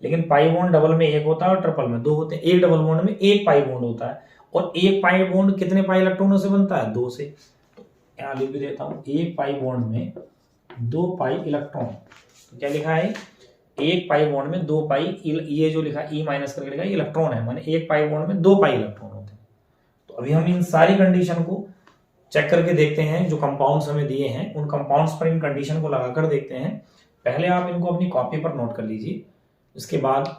लेकिन पाई बॉन्ड डबल में एक होता है और ट्रिपल में दो होते हैं। एक डबल बॉन्ड में एक पाई बॉन्ड होता है, और एक पाई बॉन्ड कितने पाई इलेक्ट्रॉनों से बनता है, दो से। तो यहां लिख भी देता हूं, एक पाई बॉन्ड में दो पाई इलेक्ट्रॉन। तो क्या लिखा है, एक पाई बॉन्ड में दो पाई, ये जो लिखा ई माइनस करके लिखा इलेक्ट्रॉन है, माने एक पाई बॉन्ड में दो पाई इलेक्ट्रॉन होते हैं। तो अभी हम इन सारी कंडीशन को चेक करके देखते हैं, जो कंपाउंड्स हमें दिए हैं उन कंपाउंड्स पर इन कंडीशन को लगाकर देखते हैं। पहले आप इनको अपनी कॉपी पर नोट कर लीजिए, उसके बाद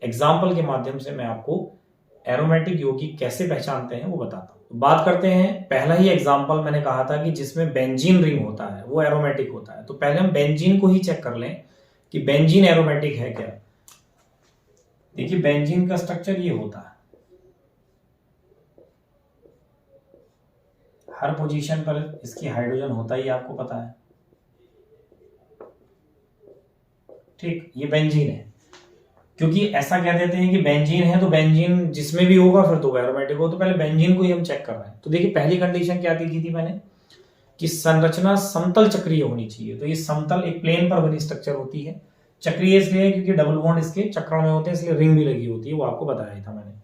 एग्जाम्पल के माध्यम से मैं आपको एरोमेटिक यौगिक कैसे पहचानते हैं वो बताता हूं। बात करते हैं, पहला ही एग्जाम्पल मैंने कहा था कि जिसमें बेंजीन रिंग होता है वो एरोमेटिक होता है। तो पहले हम बेंजीन को ही चेक कर लें कि बेंजीन एरोमेटिक है क्या। देखिए बेंजीन का स्ट्रक्चर ये होता है, हर पोजीशन पर इसकी हाइड्रोजन होता ही आपको पता है, ठीक। ये बेंजीन है, क्योंकि ऐसा कह देते हैं कि बेंजीन है तो बेंजीन जिसमें भी होगा फिर तो एरोमेटिक हो। तो पहले बेंजीन को ही हम चेक कर रहे हैं। तो देखिए पहली कंडीशन क्या की थी मैंने, कि संरचना समतल चक्रीय होनी चाहिए। तो ये समतल एक प्लेन पर बनी स्ट्रक्चर होती है। चक्रीय इसलिए क्योंकि डबल बॉन्ड इसके चक्रों में होते हैं, इसलिए रिंग भी लगी होती है, वो आपको बताया था मैंने।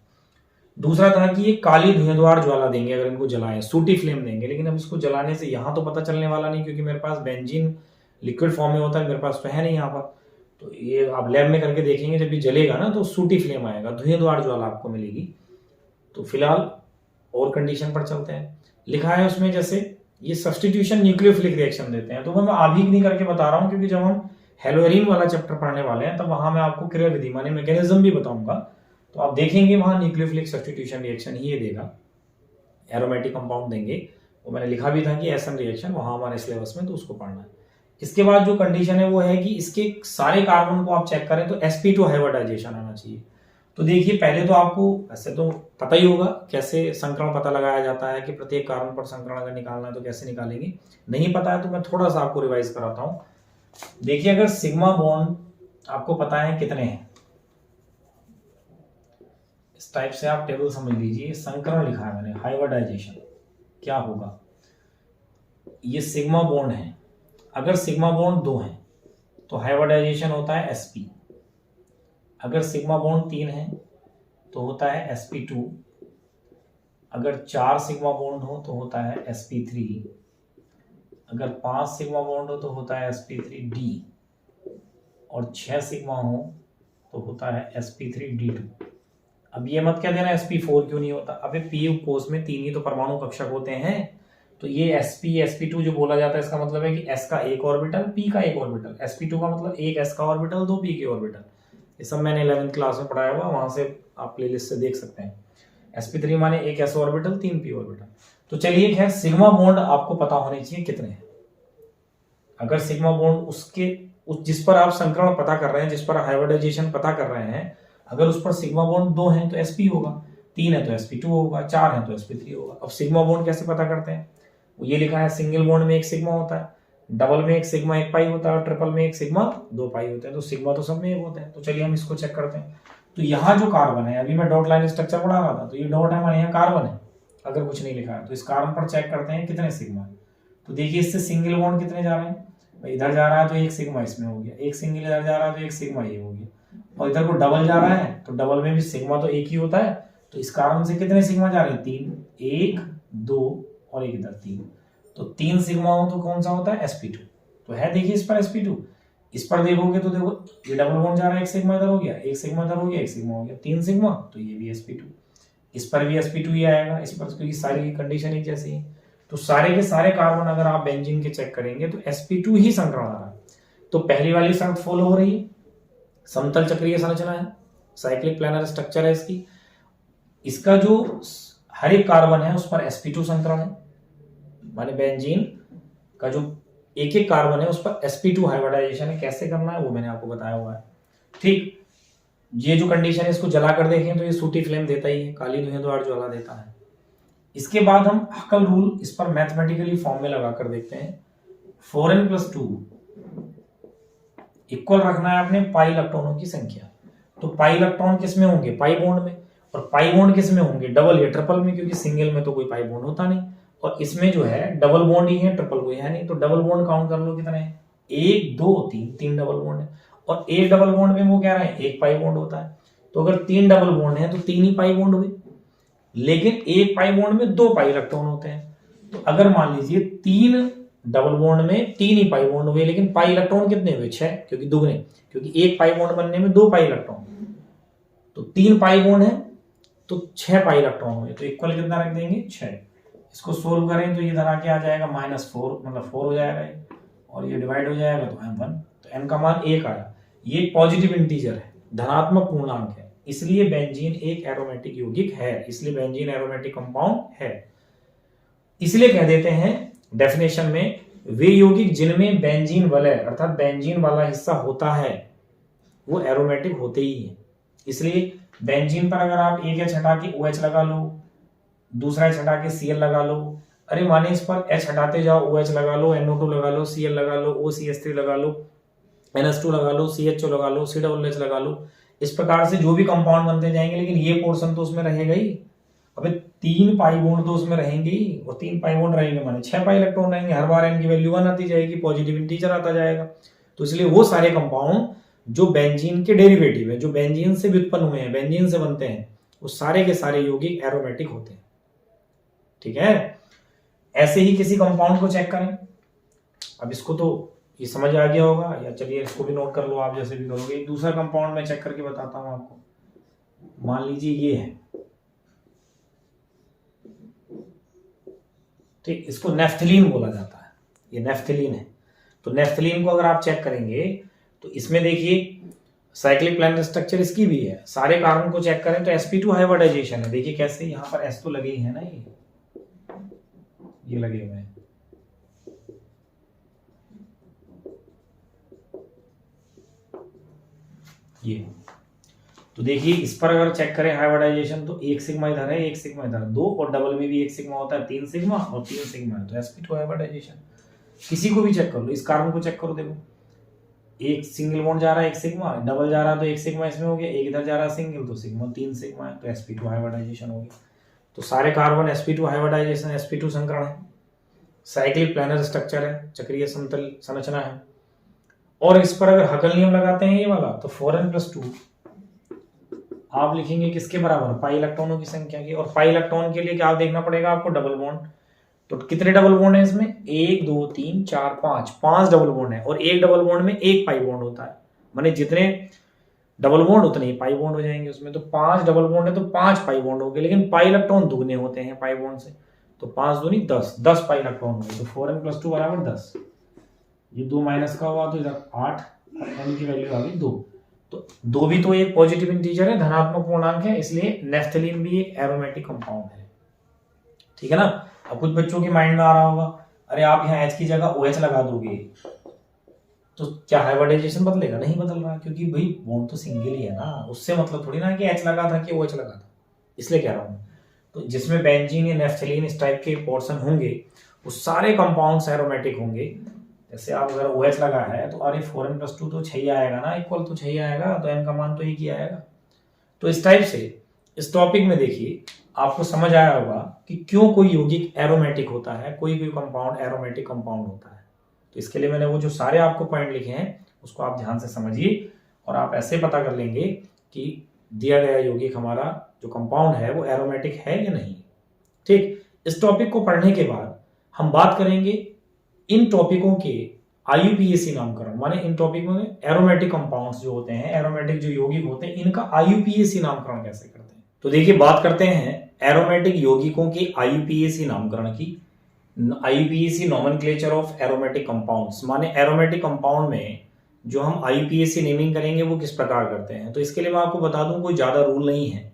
दूसरा था कि ये काली धुआंधार ज्वाला देंगे अगर इनको जलाएं, सूटी फ्लेम देंगे। लेकिन अब इसको जलाने से यहाँ तो पता चलने वाला नहीं, क्योंकि मेरे पास बेंजीन लिक्विड फॉर्म में होता है, मेरे पास तो है नहीं यहाँ पर। तो ये आप लैब में करके देखेंगे, जब ये जलेगा ना तो सूटी फ्लेम आएगा, धुआंधार ज्वाला आपको मिलेगी। तो फिलहाल और कंडीशन पर चलते हैं। लिखा है उसमें जैसे ये सब्स्टिट्यूशन न्यूक्लियोफिलिक रिएक्शन देते हैं। तो मैं अभी नहीं करके बता रहा हूँ, क्योंकि जब हम हेलोरीन वाला चैप्टर पढ़ने वाले हैं तब वहां मैं आपको क्रिया विधि माने मैकेनिज्म भी बताऊंगा। तो आप देखेंगे वहां न्यूक्लियोफिलिक सब्स्टिट्यूशन रिएक्शन ही ये देगा, एरोमेटिक कंपाउंड देंगे। वो मैंने लिखा भी था कि एसएन रिएक्शन वहां हमारे सिलेबस में, तो उसको पढ़ना है। इसके बाद जो कंडीशन है वो है कि इसके सारे कार्बन को आप चेक करें तो sp2 हाइब्रिडाइजेशन आना चाहिए। तो देखिए पहले तो आपको ऐसे तो पता ही होगा कैसे संकरण पता लगाया जाता है, कि प्रत्येक कार्बन पर संकरण अगर निकालना है तो कैसे निकालेंगे। नहीं पता है तो मैं थोड़ा सा आपको रिवाइज कराता हूं। देखिए अगर सिग्मा बॉन्ड आपको पता है कितने हैं, इस टाइप से आप टेबल समझ लीजिए। संकरण लिखा है मैंने, हाइब्रिडाइजेशन क्या होगा, ये सिग्मा बॉन्ड है। अगर सिग्मा बॉन्ड 2 है तो हाइब्रिडाइजेशन होता है sp। अगर सिग्मा बॉन्ड 3 है तो होता है sp2। अगर 4 सिग्मा बॉन्ड हो तो होता है sp3। अगर 5 सिग्मा बॉन्ड हो तो होता है sp3d, और 6 सिग्मा हो तो होता है sp3d2। अब ये मत क्या देना sp4 क्यों नहीं होता, अबे p कोष में 3 ही तो परमाणु कक्षक होते हैं। तो ये sp sp2 जो बोला जाता है, इसका मतलब है कि s का एक ऑर्बिटल, p का एक ऑर्बिटल। sp2 का मतलब एक s का ऑर्बिटल, 2 p के ऑर्बिटल। ये सब मैंने 11th क्लास में पढ़ाया हुआ, वहां से आप प्लेलिस्ट से देख सकते हैं। sp3 माने एक s ऑर्बिटल, 3 p ऑर्बिटल। तो चलिए खैर, सिग्मा बॉन्ड आपको पता होने चाहिए कितने हैं। अगर सिग्मा बॉन्ड जिस पर आप संकरण पता कर रहे हैं, जिस पर हाइब्रिडाइजेशन पता कर रहे हैं, अगर उस पर सिग्मा बॉन्ड 2 है तो sp होगा, 3 है तो sp2 होगा, 4 है तो sp3 होगा। अब सिग्मा बॉन्ड कैसे पता करते हैं, ये लिखा है सिंगल बॉन्ड में एक सिग्मा होता है, डबल में एक सिग्मा एक पाई होता है, और ट्रिपल में एक सिग्मा 2 पाई होते हैं। तो सिग्मा तो सब में एक होते हैं। तो चलिए हम इसको चेक करते हैं। तो यहाँ जो कार्बन है, अभी मैं डॉट लाइन स्ट्रक्चर पढ़ा रहा था, तो ये डॉट है, माने यहाँ कार्बन है। अगर कुछ नहीं लिखा है तो इस कार्बन पर चेक करते हैं कितने सिग्मा। तो देखिए इससे सिंगल बॉन्ड कितने जा रहे हैं, इधर जा रहा है तो एक सिग्मा इसमें हो गया, एक सिंगल इधर जा रहा है तो एक सिग्मा ये हो गया, और इधर को डबल जा रहा है तो डबल में भी सिग्मा तो एक ही होता है। तो इस कार्बन से कितने सिग्मा जा रहे हैं, 3, 1, 2 और एक इधर 3। तो 3 सिग्मा हो तो कौन सा होता है, sp2। तो है देखिए इस पर sp2। इस पर देखोगे तो देखो ये डबल बॉन्ड जा रहा है, एक सिग्मा इधर हो गया, एक सिग्मा इधर हो गया, एक सिग्मा हो गया, 3 सिग्मा, तो ये भी sp2। इस पर भी sp2 ही आएगा, इस पर, क्योंकि सारी कंडीशन एक जैसी है। तो सारे के सारे कार्बन अगर आप बेंजीन के चेक करेंगे तो sp2 ही संकरण आ रहा है। तो पहली वाली शर्त फॉलो हो रही है, समतल चक्रीय संरचना है, साइक्लिक प्लानर स्ट्रक्चर है इसकी। इसका जो हर एक कार्बन है उस पर sp2 संकरण है, माने बेंजीन का जो एक एक कार्बन है उस पर sp2 हाइब्रिडाइजेशन है। कैसे करना है वो मैंने आपको बताया हुआ है, ठीक। ये जो कंडीशन है इसको जला कर देखें तो ये सूटी फ्लेम देता ही है, काली धुआंधार ज्वाला देता है। इसके बाद हम हकल रूल इस पर मैथमेटिकली फॉर्म में लगा कर देखते हैं। 4n+2 इक्वल रखना है आपने पाई इलेक्ट्रॉनों की संख्या। तो पाई इलेक्ट्रॉन किस में होंगे? पाई बॉन्ड में। और पाई बॉन्ड किस में होंगे? डबल या ट्रिपल में, क्योंकि सिंगल में तो कोई पाई बॉन्ड होता नहीं। और इसमें जो है डबल बॉन्ड ही है, ट्रिपल कोई है नहीं। तो डबल बॉन्ड काउंट कर लो कितने हैं, 1 2 3, 3 डबल बॉन्ड है। और एक डबल बॉन्ड में वो कह रहा है एक पाई बॉन्ड होता है। तो अगर 3 डबल बॉन्ड है तो 3 ही पाई बॉन्ड हुए, लेकिन एक पाई बॉन्ड में 2 पाई इलेक्ट्रॉन होते हैं। तो अगर मान लीजिए 3 डबल बॉन्ड में 3 ही पाई बॉन्ड हुए, लेकिन पाई इलेक्ट्रॉन कितने हुए? 6, क्योंकि दुगने, क्योंकि एक पाई बॉन्ड बनने में 2 पाई इलेक्ट्रॉन। तो 3 पाई बॉन्ड है तो 6 पाई इलेक्ट्रॉन हुए। तो इक्वल कितना रख देंगे? 6। इसको सोल्व करें तो ये इधर आके आ जाएगा -4, मतलब 4 हो जाएगा ये, और ये डिवाइड हो जाएगा तो m1। तो n का मान 1 आया। ये पॉजिटिव इंटीजर है, धनात्मक पूर्णांक है, इसलिए बेंजीन एक एरोमेटिक यौगिक है, इसलिए बेंजीन एरोमेटिक कंपाउंड है। इसलिए कह देते हैं डेफिनेशन में, वे यौगिक जिनमें बेंजीन वलय अर्थात बेंजीन वाला हिस्सा होता है वो एरोमेटिक होते ही है। इसलिए बेंजीन पर अगर आप एक H हटा के OH लगा लो, दूसरा H हटा के Cl लगा लो, अरे माने इस पर H हटाते जाओ, OH लगा लो, NO2 लगा लो, Cl लगा लो, OCH3 लगा लो, NH2 लगा लो, CHO लगा लो, COOH लगा लो, इस प्रकार से जो भी कंपाउंड बनते जाएंगे, लेकिन ये पोर्शन तो उसमें रहेगा ही। अबे 3 पाई बॉन्ड तो उसमें रहेंगे ही, और 3 पाई बॉन्ड रहेंगे माने 6 पाई इलेक्ट्रॉन रहेंगे। हर बार n की वैल्यू 1 आती जाएगी, पॉजिटिव इंटीजर आता जाएगा। तो इसलिए वो सारे कंपाउंड जो बेंजीन के डेरिवेटिव है, जो बेंजीन से व्युत्पन्न हुए हैं, बेंजीन से बनते हैं, वो सारे के सारे यौगिक एरोमेटिक होते हैं। ठीक है, ऐसे ही किसी कंपाउंड को चेक करें। अब इसको तो ये समझ आ गया होगा, या चलिए इसको भी नोट कर लो, आप जैसे भी करोगे। एक दूसरा कंपाउंड मैं चेक करके बताता हूं आपको। मान लीजिए ये है, ठीक, इसको नेफ्थलीन बोला जाता है, ये नेफ्थलीन है। तो नेफ्थलीन को अगर आप चेक करेंगे तो इसमें देखिए साइक्लिक प्लानर स्ट्रक्चर इसकी भी है। सारे कार्बन को चेक करें तो sp2 हाइब्रिडाइजेशन है। देखिए कैसे, यहाँ पर s तो लगे ही है ना, ये लगे हुए हैं। ये तो देखिए इस पर अगर चेक करें हाइब्रिडाइजेशन तो 1 सिग्मा इधर है, 1 सिग्मा इधर, 2, और डबल में भी 1 सिग्मा होता है, 3 सिग्मा और 3 सिग्मा है। तो sp2 हाइब्रिडाइजेशन। किसी को भी चेक कर लो, इस कार्बन को चेक करो, देखो एक सिंगल बॉन्ड जा रहा है 1 सिग्मा, डबल जा रहा है तो 1 सिग्मा इसमें हो गया, एक इधर जा रहा है सिंगल तो सिग्मा, 3 सिग्मा है, तो sp2 हाइब्रिडाइजेशन हो गया। तो सारे कार्बन sp2 हाइब्रिडाइजेशन, sp2 संकरण है, साइक्लिक प्लानर स्ट्रक्चर है, चक्रीय समतल संरचना है। और इस पर अगर हकल नियम लगाते हैं ये वाला, तो 4n+2 आप लिखेंगे किसके बराबर? पाई इलेक्ट्रॉनों की संख्या की। और पाई इलेक्ट्रॉन के लिए क्या देखना पड़ेगा आपको? Double bond. तो कितने डबल बॉन्ड है इसमें? 1 2 3 4 5 डबल बॉन्ड है, और एक डबल बॉन्ड में एक पाई बॉन्ड होता है, माने जितने डबल बॉन्ड उतने ही पाई बॉन्ड हो जाएंगे उसमें। तो 5 डबल बॉन्ड है तो 5 पाई बॉन्ड हो गए, लेकिन पाई इलेक्ट्रॉन दुगने होते हैं पाई बॉन्ड से, तो 5 दूनी 10 पाई इलेक्ट्रॉन हो गए। तो 4n+2 बराबर 10। ये 2 माइनस का हुआ तो इधर 8, n की वैल्यू आ गई 2। तो 2 भी तो एक पॉजिटिव इंटीजर है, धनात्मक पूर्णांक है, इसलिए नेफ्थलीन भी एक एरोमेटिक कंपाउंड है। ठीक है ना। अब कुछ बच्चों के माइंड में आ रहा होगा, अरे आप यहाँ H की जगह OH लगा दोगे तो क्या हाइब्रिडाइजेशन बदलेगा? नहीं बदल रहा, क्योंकि भाई बॉन्ड तो सिंगल ही है ना, उससे मतलब थोड़ी ना कि H लगा था कि OH लगा था, इसलिए कह रहा हूँ। तो जिसमें बेंजीन या नेफ्थलीन इस टाइप के पोर्शन होंगे वो सारे कंपाउंड्स एरोमेटिक होंगे। जैसे आप अगर OH लगा है तो अरे 4n+2 तो 6 ही आएगा ना, इक्वल तो 6 ही आएगा, तो n का मान तो 1 ही आएगा। तो इस टाइप से इस टॉपिक में देखिए आपको समझ आया होगा कि क्यों कोई यौगिक एरोमेटिक होता है, कोई कंपाउंड एरोमेटिक कंपाउंड होता है। तो इसके लिए मैंने वो जो सारे आपको पॉइंट लिखे हैं उसको आप ध्यान से समझिए, और आप ऐसे पता कर लेंगे कि दिया गया यौगिक हमारा जो कंपाउंड है वो एरोमेटिक है या नहीं। ठीक, इस टॉपिक को पढ़ने के बाद हम बात करेंगे इन टॉपिकों के IUPAC नामकरण, माने इन टॉपिकों में एरोमेटिक कंपाउंड्स जो होते हैं, एरोमेटिक जो यौगिक होते हैं, इनका IUPAC नामकरण कैसे करते हैं। तो देखिए बात करते हैं एरोमेटिक यौगिकों के IUPAC नामकरण की। IUPAC nomenclature of aromatic compounds, माने एरोमेटिक कंपाउंड में जो हम IUPAC नेमिंग करेंगे वो किस प्रकार करते हैं। तो इसके लिए मैं आपको बता दूं कोई ज्यादा रूल नहीं है,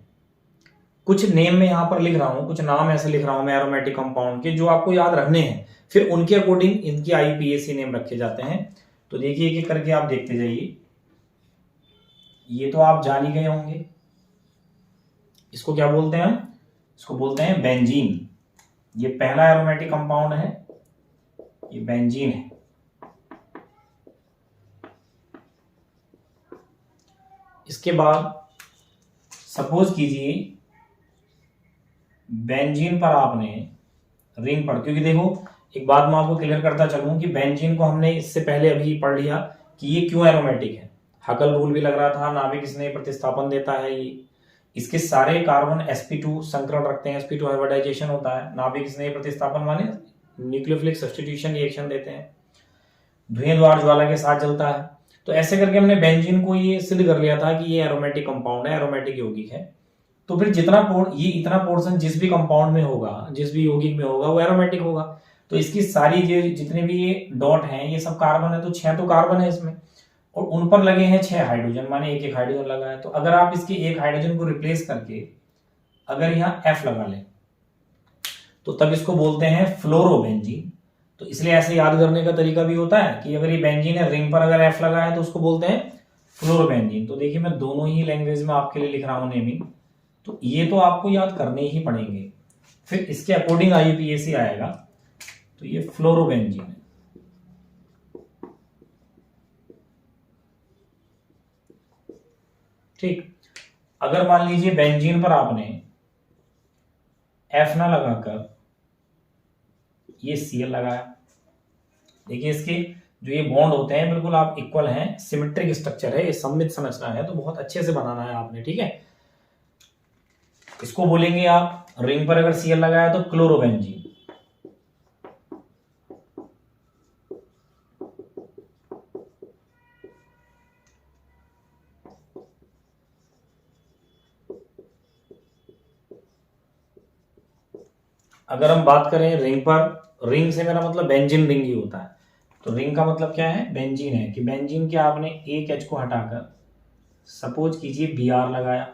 कुछ नेम में यहाँ पर लिख रहा हूं, कुछ नाम ऐसे लिख रहा हूं मैं एरोमेटिक कंपाउंड के जो आपको याद रखने हैं, फिर उनके अकॉर्डिंग इनकी IUPAC नेम रखे जाते हैं। तो देखिए एक एक करके आप देखते जाइए। ये तो आप जान ही गए होंगे, इसको क्या बोलते हैं हम? इसको बोलते हैं बेंजीन। ये पहला एरोमेटिक कंपाउंड है, ये बेंजीन है। इसके बाद सपोज कीजिए बेंजीन पर आपने रिंग पर, क्योंकि देखो एक बात मैं आपको क्लियर करता चलूं कि बेंजीन को हमने इससे पहले अभी पढ़ लिया कि ये क्यों एरोमेटिक है। हकल रूल भी लग रहा था, नाभिक इसने प्रतिस्थापन देता है, ये इसके सारे कार्बन sp2 संकरण रखते हैं, sp2 हाइब्रिडाइजेशन होता है, नाभिक इसने प्रतिस्थापन माने न्यूक्लियोफिलिक सब्स्टिट्यूशन रिएक्शन देते हैं, धुएं द्वार ज्वाला के साथ जलता है। तो ऐसे करके हमने बेंजीन को ये सिद्ध कर लिया था कि ये एरोमेटिक कंपाउंड है, एरोमेटिक यौगिक है। तो फिर ये इतना पोर्शन जिस भी कंपाउंड में होगा, जिस भी यौगिक में होगा, वो एरोमेटिक होगा। तो इसकी सारी जितने भी ये डॉट हैं ये सब कार्बन है, तो 6 तो कार्बन है इसमें, और उन पर लगे हैं 6 हाइड्रोजन, माने एक हाइड्रोजन लगा है। तो अगर आप इसके एक हाइड्रोजन को रिप्लेस करके अगर यहाँ F लगा लें तो तब इसको बोलते हैं फ्लोरोबेंजीन। तो इसलिए ऐसे याद करने का तरीका भी होता है कि अगर ये बेंजीन है, रिंग पर अगर F लगा है तो उसको बोलते हैं फ्लोरोबेंजीन। तो देखिए मैं दोनों ही लैंग्वेज में आपके लिए लिख रहा हूं नेमिंग, तो ये तो आपको याद करने ही पड़ेंगे। फिर इसके अकॉर्डिंग IUPAC आएगा, तो ये फ्लोरोबेंजीन है। ठीक, अगर मान लीजिए बेंजीन पर आपने F ना लगाकर ये Cl लगाया, देखिए इसके जो ये बॉन्ड होते हैं बिल्कुल आप इक्वल हैं, सिमेट्रिक स्ट्रक्चर है, ये सममित संरचना है, तो बहुत अच्छे से बनाना है आपने। ठीक है, इसको बोलेंगे आप, रिंग पर अगर Cl लगाया तो क्लोरोबेंजीन। अगर हम बात करें रिंग पर, रिंग से मेरा मतलब बेंजीन रिंग ही होता है, तो रिंग का मतलब क्या है, बेंजीन है। कि बेंजीन के आपने एक H को हटाकर सपोज कीजिए Br लगाया,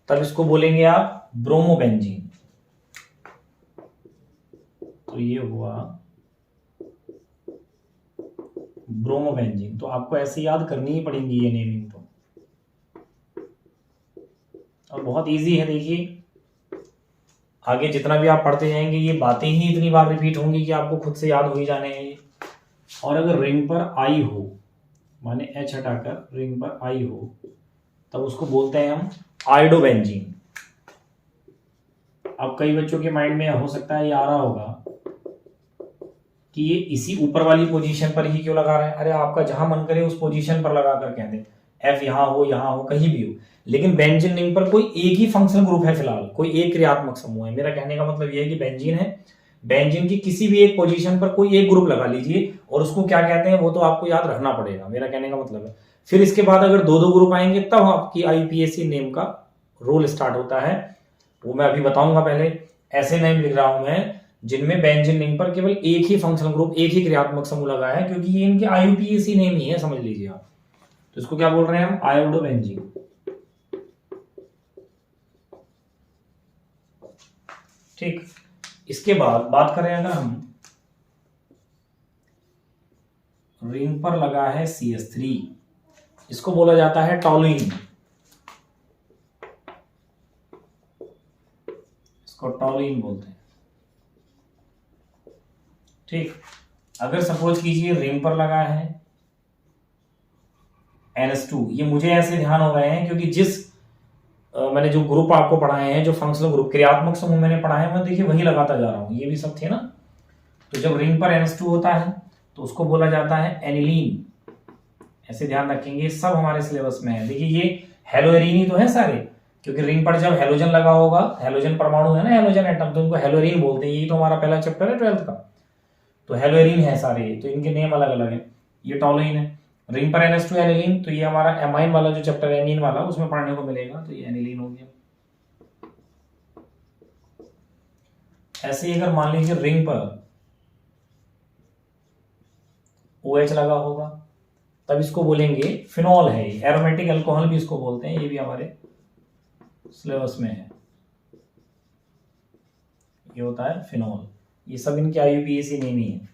तब इसको बोलेंगे आप ब्रोमोबेंजीन। तो ये हुआ ब्रोमोबेंजीन। तो आपको ऐसे याद करनी ही पड़ेगी ये नेमिंग, तो और बहुत इजी है। देखिए आगे जितना भी आप पढ़ते जाएंगे ये बातें ही इतनी बार रिपीट होंगी कि आपको खुद से याद हो ही जाने हैं। और अगर रिंग पर I हो, माने H हटाकर रिंग पर I हो, तब उसको बोलते हैं हम आयोडोबेंजीन। अब कई बच्चों के माइंड में हो सकता है ये आ रहा होगा कि ये इसी ऊपर वाली पोजीशन पर ही क्यों लगा रहे हैं। अरे आपका जहां मन करे उस पोजीशन पर लगाकर कह दें, F यहां हो, यहां हो, कहीं भी हो, लेकिन बेंजीन रिंग पर कोई एक ही फंक्शनल ग्रुप है, फिलहाल कोई एक क्रियात्मक समूह है। मेरा कहने का मतलब यह है कि बेंजीन है, बेंजीन की किसी भी एक पोजीशन पर कोई एक ग्रुप लगा लीजिए, और उसको क्या कहते हैं वो तो आपको याद रखना पड़ेगा, मेरा कहने का मतलब है। फिर इसके बाद अगर दो दो ग्रुप आएंगे तब आपकी IUPAC नेम का रोल स्टार्ट होता है, वो मैं अभी बताऊंगा। पहले ऐसे नेम लिख रहा हूं मैं जिनमें बेंजीन रिंग पर केवल एक ही फंक्शनल ग्रुप, एक ही क्रियात्मक समूह लगा है, क्योंकि ये इनके IUPAC नेम ही है, समझ लीजिए आप। तो इसको क्या बोल रहे हैं हम, आयोडोबेंजीन। ठीक, इसके बाद बात करें अगर हम, रिंग पर लगा है CH3, इसको बोला जाता है टॉलुइन, इसको टॉलुइन बोलते हैं। ठीक, अगर सपोज कीजिए रिंग पर लगा है NH2, ये मुझे ऐसे ध्यान हो रहे हैं क्योंकि जिस मैंने जो ग्रुप आपको पढ़ाए हैं, जो फंक्शनल ग्रुप क्रियात्मक समूह मैंने पढ़ाए हैं, मैं देखिए वही लगाता जा रहा हूं, ये भी सब थे ना। तो जब रिंग पर NH2 होता है तो उसको बोला जाता है एनिलीन, ऐसे ध्यान रखेंगे, सब हमारे सिलेबस में है। देखिए ये हेलोएरीन ही तो है सारे, क्योंकि रिंग पर जब हेलोजन लगा होगा, हेलोजन परमाणु है ना, हेलोजन एटम, तो इनको हेलोएरीन बोलते हैं। यही तो हमारा पहला चैप्टर है 12th का, तो हेलोएरीन है सारे, तो इनके नेम अलग अलग है। ये टॉलुइन है, रिंग पर NH2 एनिलीन, तो ये हमारा एमाइन वाला जो चैप्टर है एमीन वाला, उसमें पढ़ने को मिलेगा, तो ये एनिलीन हो गया। ऐसे ही अगर मान लीजिए रिंग पर OH लगा होगा, तब इसको बोलेंगे फिनॉल है, एरोमेटिक अल्कोहल भी इसको बोलते हैं, ये भी हमारे सिलेबस में है, ये होता है फिनॉल। ये सब इनके IUPAC नेम ही है।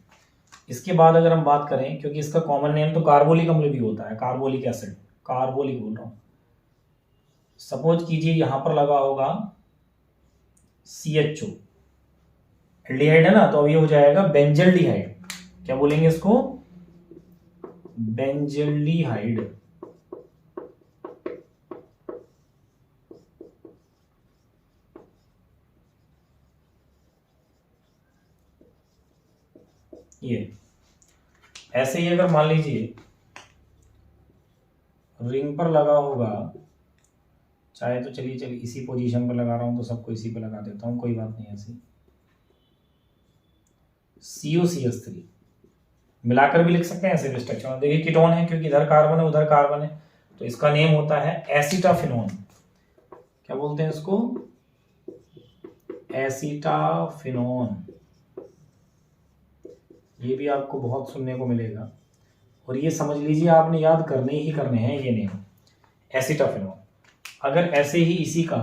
इसके बाद अगर हम बात करें, क्योंकि इसका कॉमन नेम तो कार्बोलिक अम्ल भी होता है, कार्बोलिक एसिड, कार्बोलिक बोल रहा हूं। सपोज कीजिए यहां पर लगा होगा CHO, एल्डिहाइड है ना, तो अब ये हो जाएगा बेंजल्डिहाइड। क्या बोलेंगे इसको? बेंजल्डिहाइड। ये ऐसे ही अगर मान लीजिए रिंग पर लगा होगा, चाहे तो चलिए इसी पोजीशन पर लगा रहा हूं तो सबको इसी पे लगा देता हूं, कोई बात नहीं। ऐसे COCH3 मिलाकर भी लिख सकते हैं, ऐसे भी स्ट्रक्चर में। देखिए कीटोन है क्योंकि इधर कार्बन है उधर कार्बन है, तो इसका नेम होता है एसिटाफिनोन। क्या बोलते हैं इसको? एसिटाफिनोन। ये भी आपको बहुत सुनने को मिलेगा, और ये समझ लीजिए आपने याद करने ही करने हैं ये नेम, एसिटाफिनोन। अगर ऐसे ही इसी का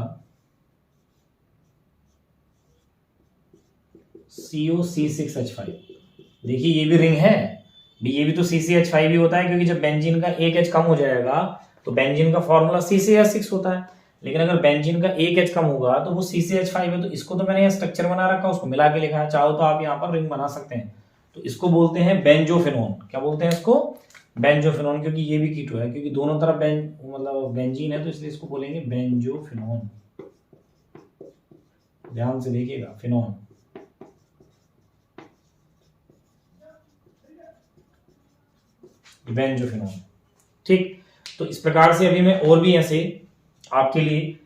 COC6H5, देखिए ये भी रिंग है, ये भी तो CCH5 भी होता है, क्योंकि जब बेंजीन का एक H कम हो जाएगा तो बेंजीन का फॉर्मूला CCH6 होता है। लेकिन अगर बेंजीन का एक H कम होगा तो वो CCH5 है, तो इसको तो मैंने यहाँ स्ट्रक्चर बना रखा, उसको मिला के लिखा है, चाहो तो आप यहाँ पर रिंग बना सकते हैं। तो इसको बोलते हैं बेंजोफिनोन। क्या बोलते हैं इसको? बेंजोफिनोन, क्योंकि ये भी कीटो है, क्योंकि दोनों तरफ मतलब बेंजीन है, तो इसलिए इसको बोलेंगे बेंजोफिनोन। ध्यान से देखिएगा, फिनोन। बेंजोफिनोन। ठीक, तो इस प्रकार से अभी मैं और भी ऐसे आपके लिए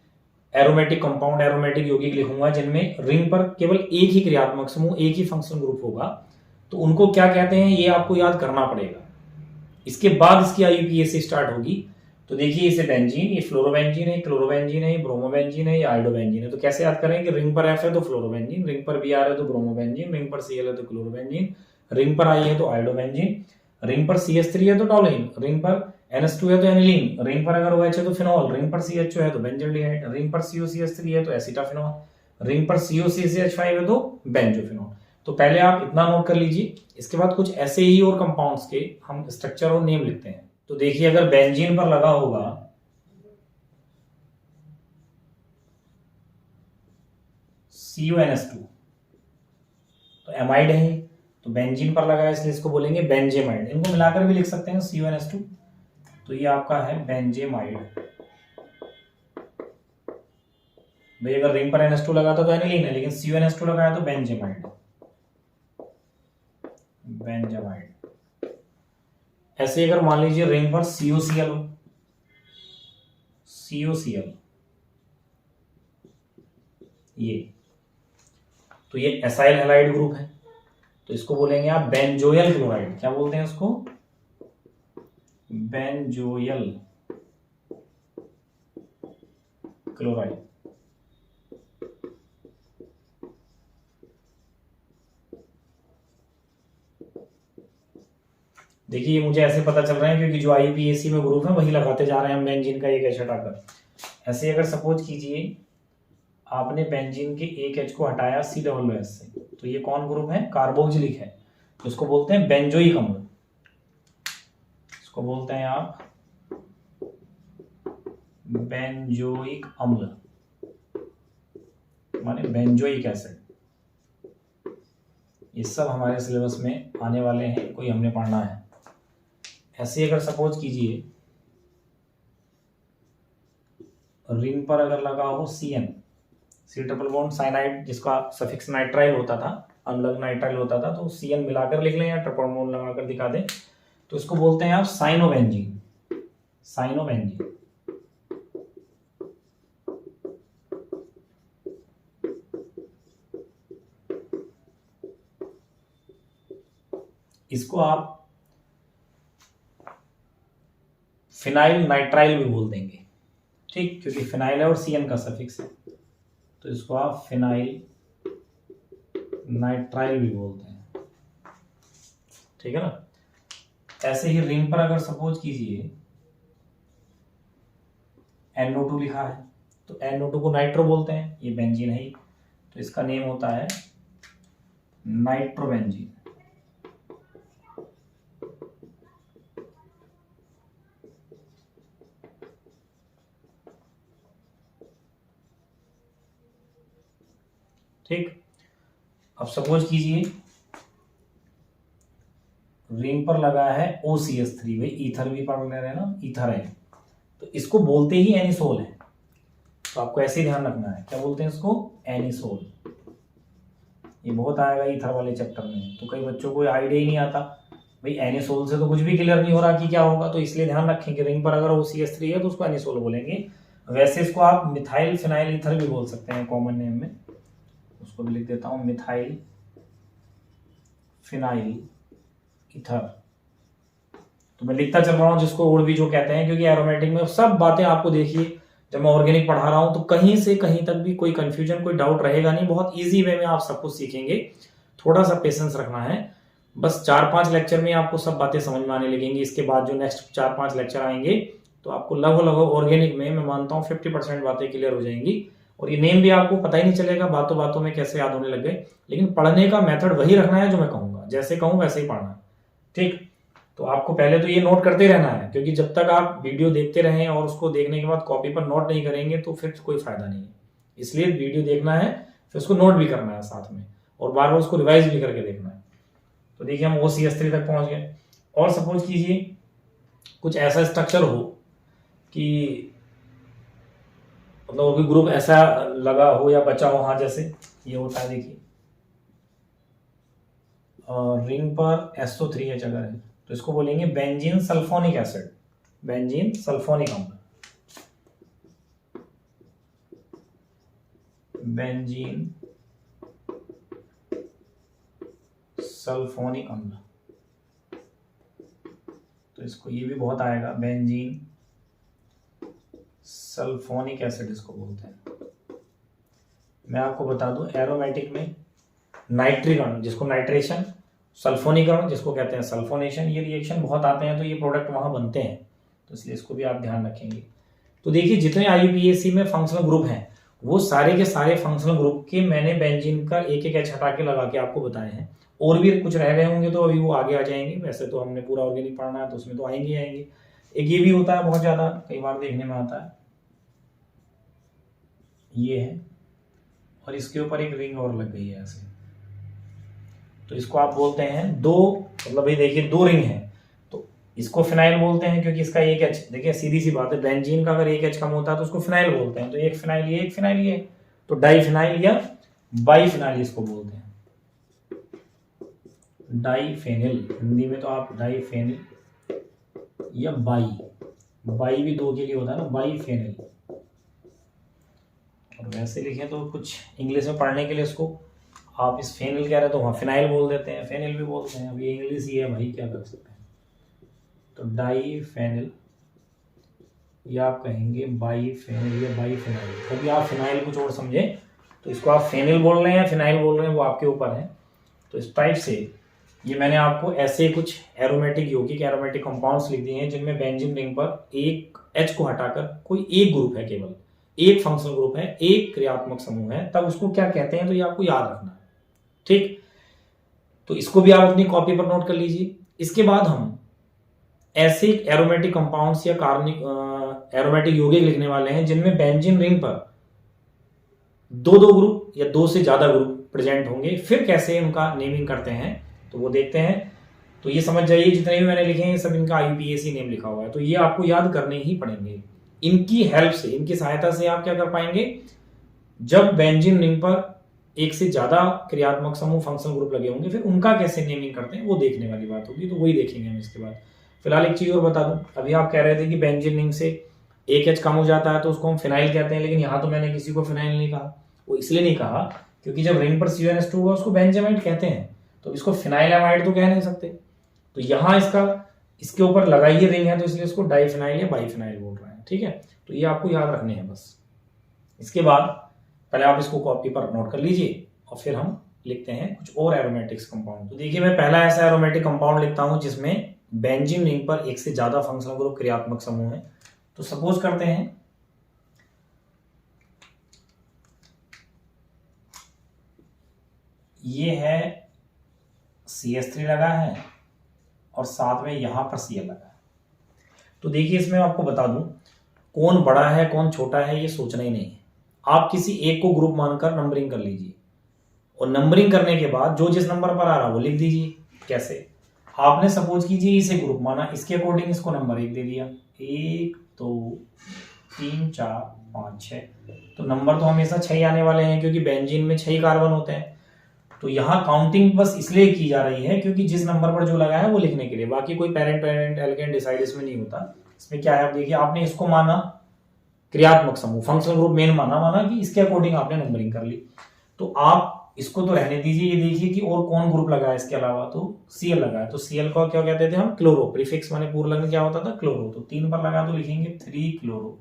एरोमेटिक कंपाउंड, एरोमेटिक यौगिक लिखूंगा जिनमें रिंग पर केवल एक ही क्रियात्मक समूह, एक ही फंक्शनल ग्रुप होगा, तो उनको क्या कहते हैं ये आपको याद करना पड़ेगा। इसके बाद इसकी IUPAC स्टार्ट होगी। तो देखिए इसे बेंजीन, ये फ्लोरोबेंजीन है, क्लोरोबेंजीन है, ब्रोमोबेंजीन है, या आयोडोबेंजीन है। तो कैसे याद करें कि रिंग पर F है तो फ्लोरोबेंजीन, रिंग पर Br है तो ब्रोमोबेंजीन, रिंग पर Cl है तो क्लोरोबेंजीन, रिंग पर I है तो आयोडोबेंजीन, रिंग पर CH3 है तो टॉलुइन, रिंग पर NH2 है तो एनिलीन, रिंग पर अगर OH है तो फिनॉल, रिंग पर CHO है तो बेंजल्डिहाइड, रिंग पर COCH3 है तो एसिटाफिनॉल, रिंग पर COCH5 है तो बेंजोफिनॉल। तो पहले आप इतना नोट कर लीजिए। इसके बाद कुछ ऐसे ही और कंपाउंड्स के हम स्ट्रक्चर और नेम लिखते हैं। तो देखिए अगर बेंजीन पर लगा होगा CONS2 तो एमाइड है, तो बेंजीन पर लगा है इसलिए इसको बोलेंगे बेंजेमाइड। इनको मिलाकर भी लिख सकते हैं CONS2, तो ये आपका है बेंजेमाइड। भाई अगर रिंग पर NH2 लगा था तो एनिलीन है, लेकिन CONS2 लगाया तो बेंजेमाइड, बेंजेमाइड। ऐसे अगर मान लीजिए रिंग पर COCl हो, COCl ये, तो ये एसाइल हैलाइड ग्रुप है, तो इसको बोलेंगे आप बेंजोयल क्लोराइड। क्या बोलते हैं इसको? Benzoyl chloride. देखिए मुझे ऐसे पता चल रहा है क्योंकि जो IUPAC में ग्रुप है वही लगाते जा रहे हैं हम बेंजीन का एक H हटाकर। ऐसे अगर सपोज कीजिए आपने बेंजीन के एक H को हटाया COOH से, तो ये कौन ग्रुप है? कार्बोक्सिलिक है, तो इसको बोलते हैं बेंजोइक अम्ल। इसको बोलते हैं आप बेंजोइक अम्ल, माने बेंजोइक एसिड। ये सब हमारे सिलेबस में आने वाले हैं, कोई हमने पढ़ना है। ऐसे अगर सपोज कीजिए रिंग पर अगर लगा हो CN, C triple bond cyanide, जिसका सफिक्स नाइट्राइल होता था, अनलग नाइट्राइल होता था, तो CN मिलाकर लिख लें या ट्रिपल बॉन्ड लगाकर दिखा दें, तो इसको बोलते हैं आप साइनोबेंजीन। साइनोबेंजीन। इसको आप फिनाइल नाइट्राइल भी बोल देंगे, ठीक, क्योंकि फिनाइल है और CN का सफिक्स है, तो इसको आप फिनाइल नाइट्राइल भी बोलते हैं, ठीक है ना। ऐसे ही रिंग पर अगर सपोज कीजिए NO2 लिखा है, तो NO2 को नाइट्रो बोलते हैं, ये बेंजीन है ही, तो इसका नेम होता है नाइट्रोबेंजीन। ठीक, अब सपोज कीजिए रिंग पर लगा है OCH3, भाई ईथर भी पढ़ ले रहे हैं ना, ईथर है, तो इसको बोलते ही एनिसोल है। तो आपको ऐसे ही ध्यान रखना है, क्या बोलते हैं इसको, एनिसोल। ये बहुत आएगा ईथर वाले चैप्टर में, तो कई बच्चों को आइडिया ही नहीं आता, भाई एनिसोल से तो कुछ भी क्लियर नहीं हो रहा कि क्या होगा, तो इसलिए ध्यान रखें कि रिंग पर अगर OCH3 है तो उसको एनिसोल बोलेंगे। वैसे इसको आप मिथाइल फिनाइल ईथर भी बोल सकते हैं कॉमन नेम में, उसको भी लिख देता हूं, मिथाइल फिनाइल ईथर। तो मैं लिखता चल रहा हूं जिसको और भी जो कहते हैं, क्योंकि एरोमेटिक में सब बातें आपको देखिए, जब मैं ऑर्गेनिक पढ़ा रहा हूं तो कहीं से कहीं तक भी कोई कंफ्यूजन, कोई डाउट रहेगा नहीं, बहुत इजी वे में आप सब कुछ सीखेंगे। थोड़ा सा पेशेंस रखना है, बस 4-5 लेक्चर में आपको सब बातें समझ में आने लगेंगी। इसके बाद जो नेक्स्ट 4-5 लेक्चर आएंगे तो आपको लगभग ऑर्गेनिक में मैं मानता हूँ 50% बातें क्लियर हो जाएंगी, और ये नेम भी आपको पता ही नहीं चलेगा बातों बातों में कैसे याद होने लग गए। लेकिन पढ़ने का मेथड वही रखना है जो मैं कहूंगा, जैसे कहूँ वैसे ही पढ़ना है, ठीक। तो आपको पहले तो ये नोट करते रहना है, क्योंकि जब तक आप वीडियो देखते रहें और उसको देखने के बाद कॉपी पर नोट नहीं करेंगे तो फिर कोई फायदा नहीं है। इसलिए वीडियो देखना है, फिर उसको नोट भी करना है साथ में, और बार बार उसको रिवाइज भी करके देखना है। तो देखिए हम OCH3 तक पहुंच गए। और सपोज कीजिए कुछ ऐसा स्ट्रक्चर हो कि मतलब कोई ग्रुप ऐसा लगा हो या बचा हो, हाँ जैसे ये होता है, देखिए रिंग पर SO3H अगर है तो इसको बोलेंगे benzene sulphonic acid, benzene sulphonic अम्ल, बेंजीन सल्फोनिक अम्ल। तो इसको ये भी बहुत आएगा, बेंजीन सल्फोनिक एसिड इसको बोलते हैं। मैं आपको बता दूं एरोमेटिक में नाइट्रिक अम्ल जिसको नाइट्रेशन, सल्फोनिक अम्ल जिसको कहते हैं सल्फोनेशन, ये रिएक्शन बहुत आते हैं, तो ये प्रोडक्ट वहां बनते हैं, तो इसलिए इसको भी आप ध्यान रखेंगे। तो देखिए जितने IUPAC में फंक्शनल ग्रुप हैं वो सारे के सारे फंक्शनल ग्रुप के मैंने बेंजीन का एक एक H हटा के लगा के आपको बताए हैं। और भी कुछ रह गए होंगे तो अभी वो आगे आ जाएंगे, वैसे तो हमने पूरा ऑर्गेनिक पढ़ना है तो उसमें तो आएंगे आएंगे। एक ये भी होता है, बहुत ज्यादा कई बार देखने में आता है, ये है, और इसके ऊपर एक रिंग और लग गई है ऐसे, तो इसको आप बोलते हैं दो, मतलब भाई देखिए 2 रिंग है तो इसको फिनाइल बोलते हैं, क्योंकि इसका एक H, देखिए सीधी सी बात है, बेंजीन का अगर एक H कम होता है तो उसको फिनाइल बोलते हैं, तो एक फिनाइल ये, एक फिनाइल ये, तो डाई फिनाइल या बाई फिनाइल इसको बोलते हैं, डाई फेनिल हिंदी में, तो आप डाई फेनिल या बाई, बाई भी 2 के लिए होता है ना, बाई फेनिल। और वैसे लिखें तो कुछ इंग्लिश में पढ़ने के लिए इसको आप इस फेनिल कह रहे तो वहाँ फिनाइल बोल देते हैं, फेनिल भी बोलते हैं, अब ये इंग्लिश ही है भाई, क्या कर सकते हैं। तो डाई फेनिल या आप कहेंगे बाई फेनिल या बाई फिनाइल, कभी आप फिनाइल कुछ और समझे तो इसको आप फेनिल बोल रहे हैं फिनाइल बोल रहे हैं वो आपके ऊपर है। तो इस टाइप से ये मैंने आपको ऐसे कुछ एरोमेटिक यौगिक एरोमेटिक कंपाउंड्स लिख दिए हैं जिनमें बेंजीन रिंग पर एक H को हटाकर कोई एक ग्रुप है, केवल एक फंक्शनल ग्रुप है, एक क्रियात्मक समूह है, तब उसको क्या कहते हैं तो ये आपको याद रखना है, ठीक। तो इसको भी आप अपनी कॉपी पर नोट कर लीजिए। इसके बाद हम ऐसे एरोमेटिक कंपाउंड्स या कार्बनिक एरोमेटिक यौगिक लिखने वाले हैं जिनमें बेंजीन रिंग पर 2-2 ग्रुप या 2 से ज्यादा ग्रुप प्रेजेंट होंगे। फिर कैसे उनका नेमिंग करते हैं तो वो देखते हैं। तो ये समझ जाइए जितने भी मैंने लिखे हैं सब इनका IUPAC नेम लिखा हुआ है, तो ये आपको याद करने ही पड़ेंगे। इनकी हेल्प से, इनकी सहायता से आप क्या कर पाएंगे, जब बेंजीन रिंग पर एक से ज्यादा क्रियात्मक समूह फंक्शनल ग्रुप लगे होंगे फिर उनका कैसे नेमिंग करते हैं वो देखने वाली बात होगी, तो वही देखेंगे हम इसके बाद। फिलहाल एक चीज और बता दूं, अभी आप कह रहे थे कि बेंजीन रिंग से एक H कम हो जाता है तो उसको हम फिनाइल कहते हैं, लेकिन यहाँ तो मैंने किसी को फिनाइल नहीं कहा। वो इसलिए नहीं कहा क्योंकि जब रिंग पर CONS2 होगा उसको बेंजामाइड कहते हैं, तो इसको फिनाइलामाइड तो कह नहीं सकते। तो यहाँ इसके ऊपर लगाई रिंग है तो इसलिए इसको डाइफिनाइल या बाइफिनाइल बोल रहे हैं, ठीक है। तो ये आपको याद रखने हैं बस। इसके बाद पहले आप इसको कॉपी पर नोट कर लीजिए और फिर हम लिखते हैं कुछ और एरोमेटिक्स कंपाउंड। तो देखिए मैं पहला ऐसा एरोमेटिक कंपाउंड लिखता हूं जिसमें बेंजीन रिंग पर एक से ज्यादा फंक्शनल ग्रुप क्रियात्मक समूह है। तो सपोज करते हैं ये है CH3 लगा है और साथ में यहां पर Cl लगा है। तो देखिए इसमें आपको बता दूं कौन बड़ा है कौन छोटा है ये सोचना ही नहीं है, आप किसी एक को ग्रुप मानकर नंबरिंग कर लीजिए और नंबरिंग करने के बाद जो जिस नंबर पर आ रहा वो लिख दीजिए। कैसे? आपने सपोज कीजिए इसे ग्रुप माना, इसके अकॉर्डिंग इसको नंबर 1 दे दिया, 1 2 3 4 5 6। तो नंबर तो हमेशा 6 आने वाले हैं क्योंकि बेंजीन में 6 कार्बन होते हैं। तो यहाँ काउंटिंग बस इसलिए की जा रही है क्योंकि जिस नंबर पर जो लगा है वो लिखने के लिए, बाकी कोई पेरेंट पेरेंट एल्केन डिसाइड इसमें नहीं होता। इसमें क्या है, आप देखिए, आपने इसको माना क्रियात्मक समूह, फंक्शनल ग्रुप मेन माना कि इसके अकॉर्डिंग आपने नंबरिंग कर ली। तो आप इसको तो रहने दीजिए, ये देखिए कि और कौन ग्रुप लगा है इसके अलावा, तो Cl लगा है। तो Cl को क्या कहते थे हम? क्लोरो। प्रीफिक्स माने पूर्व लग्न क्या होता था? क्लोरो। तो 3 पर लगा तो लिखेंगे 3 क्लोरो।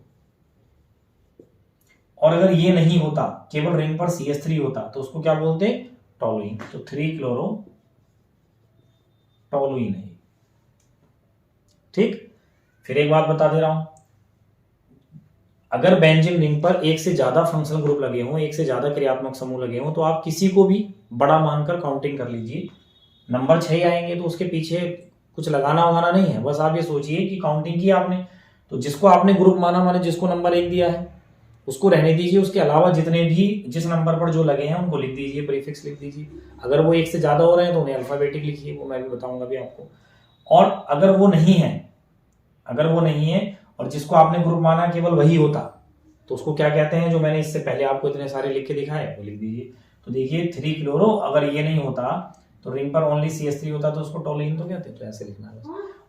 और अगर ये नहीं होता, केवल रिंग पर CH3 होता, तो उसको क्या बोलते? टोलुइन। तो 3 क्लोरो टोलुइन है। ठीक। फिर एक बात बता दे रहा हूं, अगर बेंजीन रिंग पर एक से ज्यादा फंक्शनल ग्रुप लगे हों, एक से ज्यादा क्रियात्मक समूह लगे हों, तो आप किसी को भी बड़ा मानकर काउंटिंग कर लीजिए। नंबर 6 आएंगे तो उसके पीछे कुछ लगाना वगाना नहीं है, बस आप ये सोचिए कि काउंटिंग की आपने, तो जिसको आपने ग्रुप माना, माने जिसको नंबर 1 दिया है उसको रहने दीजिए, उसके अलावा जितने भी जिस नंबर पर जो लगे हैं उनको लिख दीजिए, प्रीफिक्स लिख दीजिए। अगर वो 1 से ज्यादा हो रहे हैं तो उन्हें अल्फाबेटिक लिखिए, वो मैं भी बताऊंगा भी आपको। और अगर वो नहीं है और जिसको आपने ग्रुप माना केवल वही होता, तो उसको क्या कहते हैं? जो मैंने इससे पहले आपको इतने सारे लिख के दिखाए वो लिख दीजिए। तो देखिए 3 क्लोरो, अगर ये नहीं होता तो रिंग पर ओनली CH3 होता तो उसको टोलुइन तो कहते हैं। तो ऐसे लिखना है।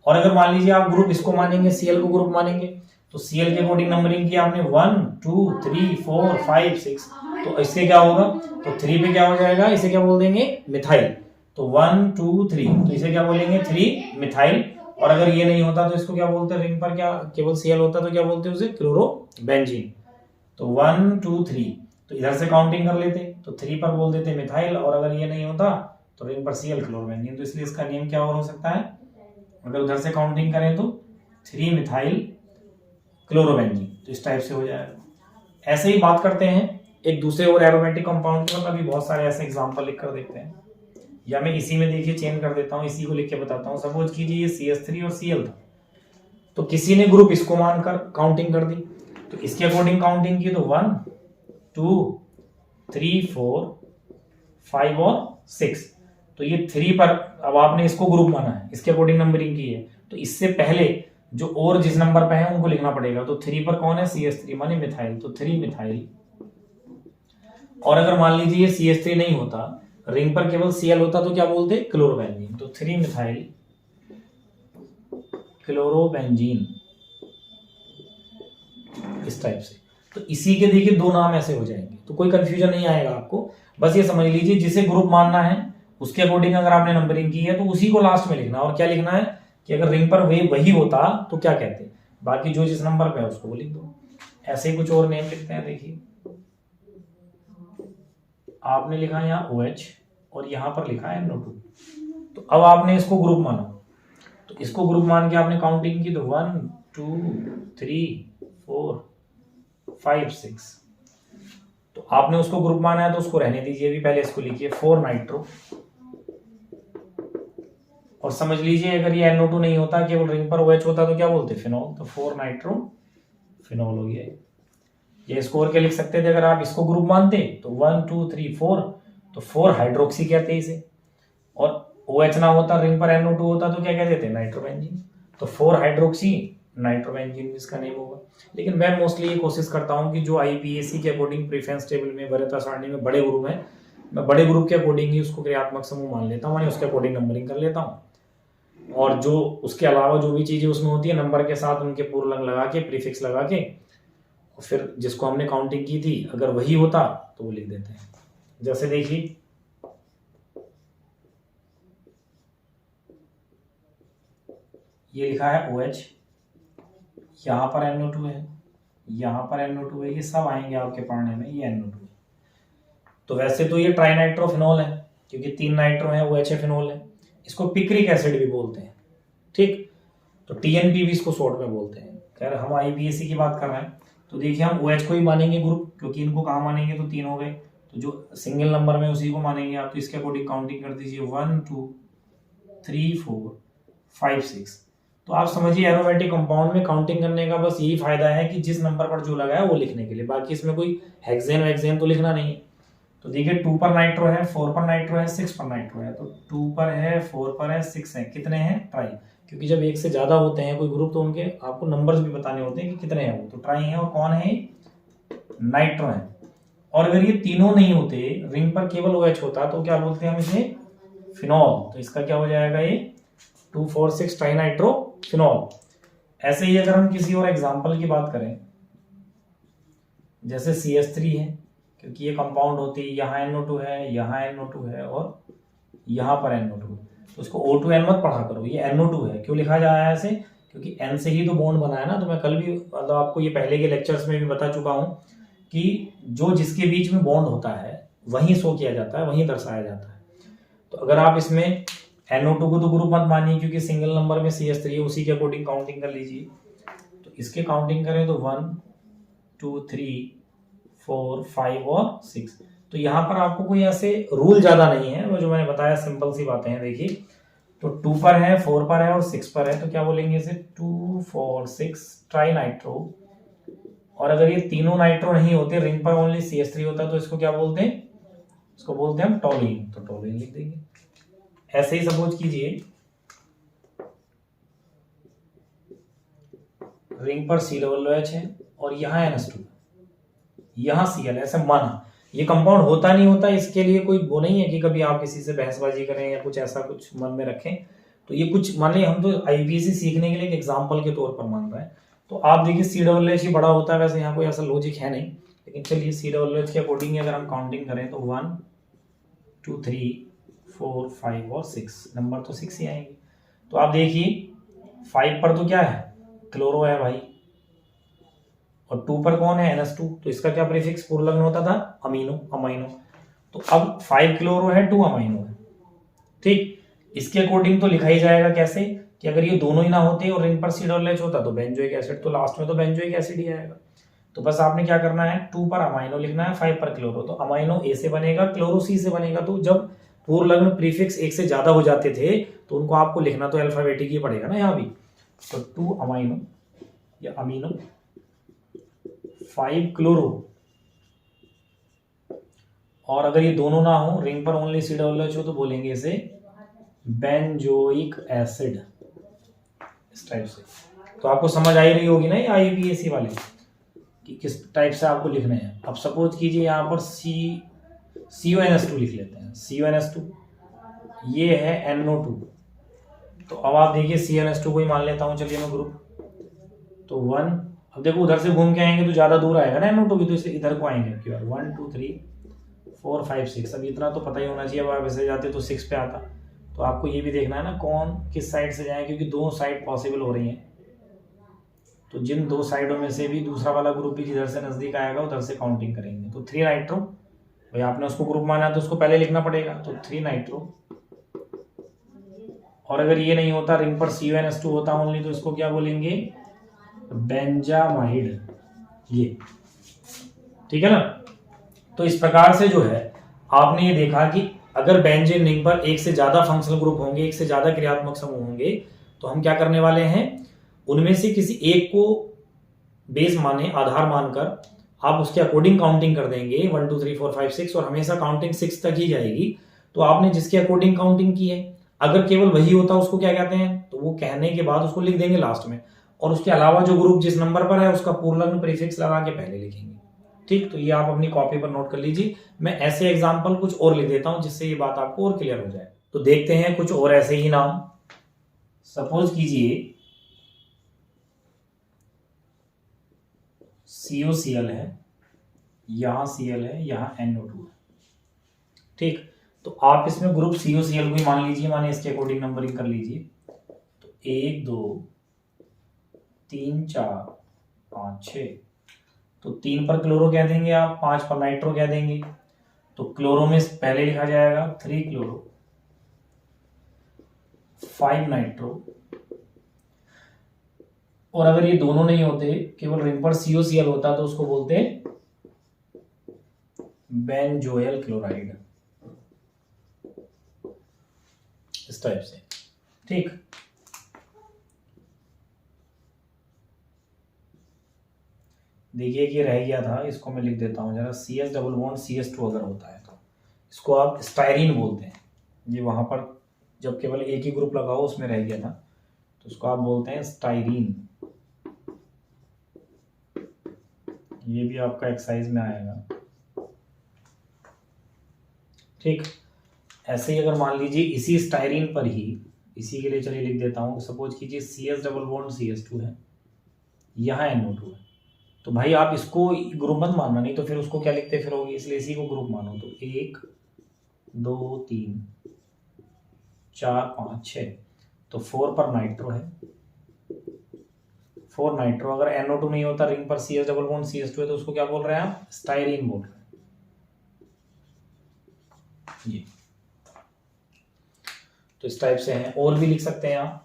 और अगर मान लीजिए आप ग्रुप इसको मानेंगे, Cl को ग्रुप मानेंगे, तो Cl के अकॉर्डिंग नंबरिंग की आपने 1 2 3 4 5 6। तो इससे क्या होगा? तो 3 पे क्या हो जाएगा? इसे क्या बोल देंगे? मिथाइल। तो 1 2 3, तो इसे क्या बोलेंगे? 3 मिथाइल। और अगर ये नहीं होता तो इसको क्या बोलते हैं? रिंग पर क्या केवल Cl होता तो क्या बोलते हैं उसे? क्लोरोबेंजीन। तो 1 2 3, तो इधर से काउंटिंग कर लेते तो 3 पर बोल देते मिथाइल, और अगर ये नहीं होता तो रिंग पर Cl क्लोरोबेंजीन। तो इसलिए इसका नेम क्या और हो सकता है? अगर उधर से काउंटिंग करें तो 3 मिथाइल क्लोरोबेंजीन। तो इस टाइप से हो जाएगा। ऐसे ही बात करते हैं एक दूसरे और एरोमेटिक कंपाउंड के, अभी बहुत सारे ऐसे एग्जांपल लिख कर देखते हैं, या मैं इसी में देखिए चेंज कर देता हूं, इसी को लिख के बताता हूं। सपोज कीजिए ये CH3 और Cl था, तो किसी ने ग्रुप इसको मानकर काउंटिंग कर दी, तो इसके अकॉर्डिंग काउंटिंग की तो 1 2 3 4 5 और 6। तो ये 3 पर, अब आपने इसको ग्रुप माना है, इसके अकॉर्डिंग नंबरिंग की है, तो इससे पहले जो और जिस नंबर पे है उनको लिखना पड़ेगा। तो 3 पर कौन है? CH3 माने मिथाइल, तो 3 मिथाइल। और अगर मान लीजिए ये CH3 नहीं होता, रिंग पर केवल Cl होता, तो क्या बोलते? क्लोरोबेंजीन। तो 3 मिथाइल क्लोरोबेंजीन, इस टाइप से। तो इसी के देखिए 2 नाम ऐसे हो जाएंगे, तो कोई कंफ्यूजन नहीं आएगा आपको। बस ये समझ लीजिए जिसे ग्रुप मानना है उसके अकॉर्डिंग अगर आपने नंबरिंग की है तो उसी को लास्ट में लिखना। और क्या लिखना है कि अगर रिंग पर वही होता तो क्या कहते, बाकी जो जिस नंबर पे है उसको लिख दो। ऐसे ही कुछ और नेम लिखते हैं। देखिए आपने लिखा है यहाँ OH और यहाँ पर लिखा है NO2। तो अब आपने इसको ग्रुप माना, तो इसको ग्रुप मान के आपने काउंटिंग की तो 1 2 3 4 5 6। तो आपने उसको ग्रुप माना है तो उसको रहने दीजिए, अभी पहले इसको लिखिए 4 नाइट्रो। और समझ लीजिए अगर ये NO2 नहीं होता, केवल रिंग पर OH होता, तो क्या बोलते? फिनॉल। तो 4 नाइट्रो फिनॉल हो गया। ये इसको और क्या लिख सकते थे? अगर आप इसको ग्रुप मानते तो 1 2 3 4, तो 4 हाइड्रोक्सी कहते हैं इसे। और OH ना होता, रिंग पर NO2 होता, तो क्या कहते थे? नाइट्रोबेंजीन। तो 4 हाइड्रोक्सी नाइट्रोबेंजीन इसका नेम होगा। लेकिन मैं मोस्टली ये कोशिश करता हूँ कि जो IUPAC के अकॉर्डिंग प्रेफरेंस टेबल में वरीयता सारणी में बड़े ग्रुप है, मैं बड़े ग्रुप के अकॉर्डिंग ही उसको क्रियात्मक समूह मान लेता हूँ, उसके अकॉर्डिंग नंबरिंग कर लेता हूँ। और जो उसके अलावा जो भी चीजें उसमें होती है, नंबर के साथ उनके पूर्व लंग लगा के, प्रीफिक्स लगा के, और फिर जिसको हमने काउंटिंग की थी अगर वही होता तो वो लिख देते हैं। जैसे देखिए ये लिखा है OH, यहाँ पर NO2 है, यहाँ पर NO2 है, ये सब आएंगे आपके पढ़ने में, ये NO2 है। तो वैसे तो ये ट्राइनाइट्रोफिनॉल है क्योंकि 3 नाइट्रो है, OH फिनॉल है। इसको पिक्रिक एसिड भी बोलते हैं, ठीक। तो TNP भी इसको शॉर्ट में बोलते हैं। खैर हम IUPAC की बात कर रहे हैं, तो देखिए हम OH को ही मानेंगे ग्रुप, क्योंकि इनको कहाँ मानेंगे? तो 3 हो गए, तो जो सिंगल नंबर में उसी को मानेंगे आप। तो इसके अकॉर्डिंग काउंटिंग कर दीजिए 1 2 3 4 5 6। तो आप समझिए एरोमेटिक कंपाउंड में काउंटिंग करने का बस यही फायदा है कि जिस नंबर पर जो लगा है वो लिखने के लिए, बाकी इसमें कोई हेक्सेन वेक्सेन तो लिखना नहीं है। तो देखिए 2 पर नाइट्रो है, 4 पर नाइट्रो है, 6 पर नाइट्रो है। तो 2 पर है, 4 पर है, 6 है, कितने हैं? ट्राई। क्योंकि जब एक से ज्यादा होते हैं कोई ग्रुप तो उनके आपको नंबर्स भी बताने होते हैं कि कितने हैं वो। तो ट्राई है और कौन है? नाइट्रो है। और अगर ये तीनों नहीं होते, रिंग पर केवल OH होता, तो क्या बोलते हैं हम इसे? फिनॉल। तो इसका क्या हो जाएगा ये? 2,4,6 ट्राइनाइट्रो फिनॉल। ऐसे ही अगर हम किसी और एग्जाम्पल की बात करें, जैसे CH3 है, क्योंकि ये कंपाउंड होती है, यहाँ NO2 है, यहाँ NO2 है और यहाँ पर NO2 है, तो इसको O2N मत पढ़ा करो, ये NO2 है। क्यों लिखा जाए ऐसे? क्योंकि N से ही तो बॉन्ड बना है ना। तो मैं कल भी मतलब आपको ये पहले के लेक्चर्स में भी बता चुका हूँ कि जो जिसके बीच में बॉन्ड होता है वहीं शो किया जाता है, वहीं दर्शाया जाता है। तो अगर आप इसमें NO2 को तो ग्रुप मत मानिए, क्योंकि सिंगल नंबर में CH3 है, उसी के अकॉर्डिंग काउंटिंग कर लीजिए। तो इसके काउंटिंग करें तो 1 2 3 4 5 और 6। तो यहाँ पर आपको कोई ऐसे रूल ज्यादा नहीं है, वो जो मैंने बताया सिंपल सी बातें हैं। देखिए, तो 2 पर है, 4 पर है और 6 पर है, तो क्या बोलेंगे इसे? 2 4 6 ट्राई नाइट्रो। और अगर ये तीनों नाइट्रो नहीं होते, रिंग पर ओनली CH3 होता, तो इसको क्या बोलते हैं? इसको बोलते हैं हम टोलुइन। तो टोलुइन लिख देंगे। ऐसे ही सपोज कीजिए रिंग पर COOH है और यहाँ NH2, यहाँ Cl, ऐसे माना। ये कंपाउंड होता नहीं होता, इसके लिए कोई वो नहीं है कि कभी आप किसी से बहसबाजी करें या कुछ ऐसा कुछ मन में रखें। तो ये कुछ मान लिया, हम तो IUPAC सीखने के लिए एक एग्जाम्पल के तौर पर मान रहे हैं। तो आप देखिए COOH ही बड़ा होता है, वैसे यहाँ कोई ऐसा लॉजिक है नहीं, लेकिन चलिए COOH के अकॉर्डिंग अगर हम काउंटिंग करें तो 1 2 3 4 5 और 6, नंबर तो 6 ही आएंगे। तो आप देखिए 5 पर तो क्या है? क्लोरो है भाई, और 2 पर कौन है? NH2। तो इसका क्या प्रीफिक्स पूर्व लग्न होता था? Amino, amino. तो अब 5 क्लोरो है, 2 अमाइनो है। ठीक, इसके अकॉर्डिंग तो लिखा ही जाएगा कैसे कि अगर ये दोनों ही ना होते और रिंग पर COOH होता तो बेंजोइक एसिड, तो लास्ट में तो बेंजोइक एसिड ही आएगा। तो बस आपने क्या करना है? 2 पर अमाइनो लिखना है, 5 पर क्लोरो। तो अमाइनो A से बनेगा, क्लोरो C से बनेगा। तो जब पूर्व लग्न प्रीफिक्स एक से ज्यादा हो जाते थे तो उनको आपको लिखना तो अल्फाबेटिक ही पड़ेगा ना यहाँ भी। तो 2 अमाइनो या अमीनो, 5 क्लोरो, और अगर ये दोनों ना हो, रिंग पर ओनली COOH हो, तो बोलेंगे इसे बेंजोइक एसिड, इस टाइप से। तो आपको समझ आ ही रही होगी ना ये IUPAC वाले कि किस टाइप से आपको लिखने हैं। अब सपोज कीजिए यहाँ पर CONS2 लिख लेते हैं। CONS2 ये है NO2। तो अब आप देखिए CONS2 को ही मान लेता हूँ, चलिए मैं ग्रुप। तो 1, अब देखो उधर से घूम के आएंगे तो ज्यादा दूर आएगा ना NO2 भी, तो इसे इधर को आएंगे। 1 2 3 4 5 6। अब इतना तो पता ही होना चाहिए, अब आप ऐसे जाते तो 6 पे आता। तो आपको ये भी देखना है ना कौन किस साइड से जाए, क्योंकि दो साइड पॉसिबल हो रही हैं। तो जिन दो साइडों में से भी दूसरा वाला ग्रुप भी जिधर से नजदीक आएगा उधर से काउंटिंग करेंगे। तो 3 नाइट्रो, भाई आपने उसको ग्रुप माना तो उसको पहले लिखना पड़ेगा। तो 3 नाइट्रो, और अगर ये नहीं होता, रिंग पर CONS2 होता ओनली, तो इसको क्या बोलेंगे? बेंजामाइड। ये ठीक है ना। तो इस प्रकार से जो है आपने ये देखा कि अगर बेंजीन रिंग पर एक से ज्यादा फंक्शनल ग्रुप होंगे, एक से ज्यादा क्रियात्मक समूह होंगे, तो हम क्या करने वाले हैं? उनमें से किसी एक को बेस माने, आधार मानकर आप उसके अकॉर्डिंग काउंटिंग कर देंगे 1 2 3 4 5 6, और हमेशा काउंटिंग 6 तक ही जाएगी। तो आपने जिसके अकॉर्डिंग काउंटिंग की है, अगर केवल वही होता उसको क्या कहते हैं? तो वो कहने के बाद उसको लिख देंगे लास्ट में, और उसके अलावा जो ग्रुप जिस नंबर पर है उसका पूर्व लग्न प्रीफिक्स लगा के पहले लिखेंगे। ठीक, तो ये आप अपनी कॉपी पर नोट कर लीजिए। मैं ऐसे एग्जाम्पल कुछ और लिख देता हूं जिससे ये बात आपको और क्लियर हो जाए। तो देखते हैं कुछ और ऐसे ही नाम। सपोज कीजिए COCl है, यहां Cl है, यहां NO2 है। ठीक, तो आप इसमें ग्रुप COCl को ही मान लीजिए, माने इसके अकॉर्डिंग नंबरिंग कर लीजिए। तो 1 2 3 4 5 6। तो 3 पर क्लोरो कह देंगे आप, 5 पर नाइट्रो कह देंगे। तो क्लोरो में पहले लिखा जाएगा 3 क्लोरो 5 नाइट्रो, और अगर ये दोनों नहीं होते, केवल रिंग पर COCl होता, तो उसको बोलते हैं बेंजोयल क्लोराइड, इस टाइप से। ठीक, देखिए कि रह गया था, इसको मैं लिख देता हूं जरा। CS डबल बॉन्ड CH2 अगर होता है तो इसको आप स्टायरीन बोलते हैं। ये वहां पर जब केवल एक ही ग्रुप लगा हो उसमें रह गया था, तो उसको आप बोलते हैं स्टायरीन। ये भी आपका एक्सरसाइज में आएगा। ठीक, ऐसे ही अगर मान लीजिए इसी स्टायरीन पर ही, इसी के लिए चलिए लिख देता हूं, सपोज कीजिए CS डबल बॉन्ड CS2 है, यहाँ NO2 है, तो भाई आप इसको ग्रुप मत मानना, नहीं तो फिर उसको क्या लिखते फिरोगे, इसलिए इसी को ग्रुप मानो। तो 1 2 3 4 5 6, तो 4 पर नाइट्रो है, 4 नाइट्रो। अगर NO2 नहीं होता रिंग पर CS डबल बॉन्ड CS2 है, तो उसको क्या बोल रहे हैं आप, स्टायरीन बोल रहे हैं। ये तो इस टाइप से हैं, और भी लिख सकते हैं आप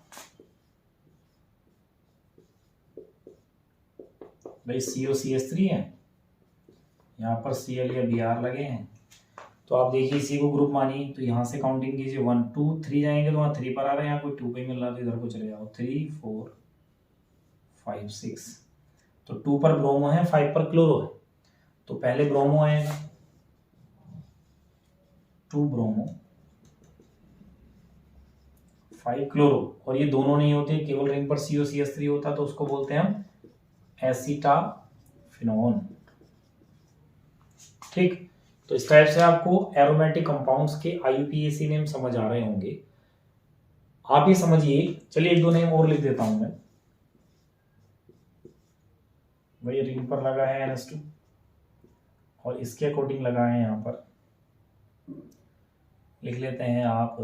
भाई COCH3 है, यहाँ पर Cl या Br लगे हैं, तो आप देखिए इसी को ग्रुप मानिए, तो यहाँ से काउंटिंग कीजिए 1 2 3 जाएंगे तो वहाँ 3 पर आ रहे हैं, यहाँ कोई 2 पे मिल रहा है तो इधर को चले जाओ, 3 4 5 6, तो 2 पर ब्रोमो है, 5 पर क्लोरो है, तो पहले ब्रोमो आएगा, 2 ब्रोमो 5 क्लोरो, और ये दोनों नहीं होते, केवल रिंग पर COCH3 होता, तो उसको बोलते हैं हम एसीटाफिनोन। ठीक, तो इस टाइप से आपको एरोमेटिक कंपाउंड्स के IUPAC नेम समझ आ रहे होंगे। आप ये समझिए, चलिए 1 2 नेम और लिख देता हूं मैं। भाई रिंग पर लगा है NH2 और इसके अकॉर्डिंग लगा है, यहाँ पर लिख लेते हैं आप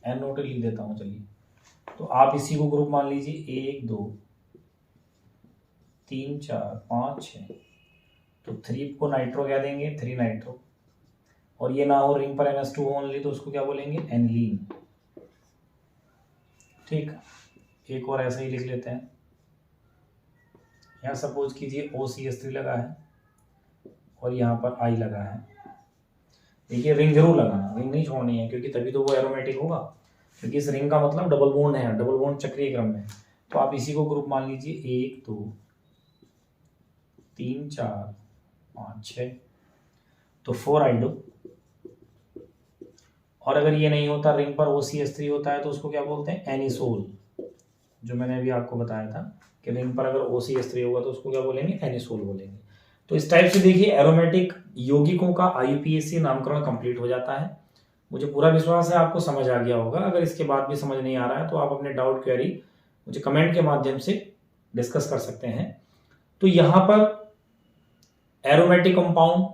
NO2 लिख देता हूं, चलिए। तो आप इसी को ग्रुप मान लीजिए 1 2 3 4 5 6, तो 3 को नाइट्रो क्या देंगे, 3 नाइट्रो, और ये ना हो रिंग पर NH2 ओनली, तो उसको क्या बोलेंगे, एनिलीन। ठीक, एक और ऐसे ही लिख लेते हैं। यहाँ सपोज कीजिए OCH3 लगा है और यहाँ पर I लगा है। देखिए रिंग जरूर लगाना, रिंग नहीं छोड़नी है, क्योंकि तभी तो वो एरोमेटिक होगा, क्योंकि इस रिंग का मतलब डबल बॉन्ड है, डबल बॉन्ड चक्रीय क्रम में। तो आप इसी को ग्रुप मान लीजिए 1 2 3 4 5 6, तो 4 आइडो। और अगर ये नहीं होता, रिंग पर OCH3 होता है, तो उसको क्या बोलते हैं, एनिसोल। जो मैंने अभी आपको बताया था कि रिंग पर अगर OCH3 होगा तो उसको क्या बोलेंगे, एनिसोल बोलेंगे। तो इस टाइप से देखिए एरोमेटिक यौगिकों का IUPAC नामकरण कंप्लीट हो जाता है। मुझे पूरा विश्वास है आपको समझ आ गया होगा। अगर इसके बाद भी समझ नहीं आ रहा है तो आप अपने डाउट क्वेरी मुझे कमेंट के माध्यम से डिस्कस कर सकते हैं। तो यहाँ पर एरोमेटिक कंपाउंड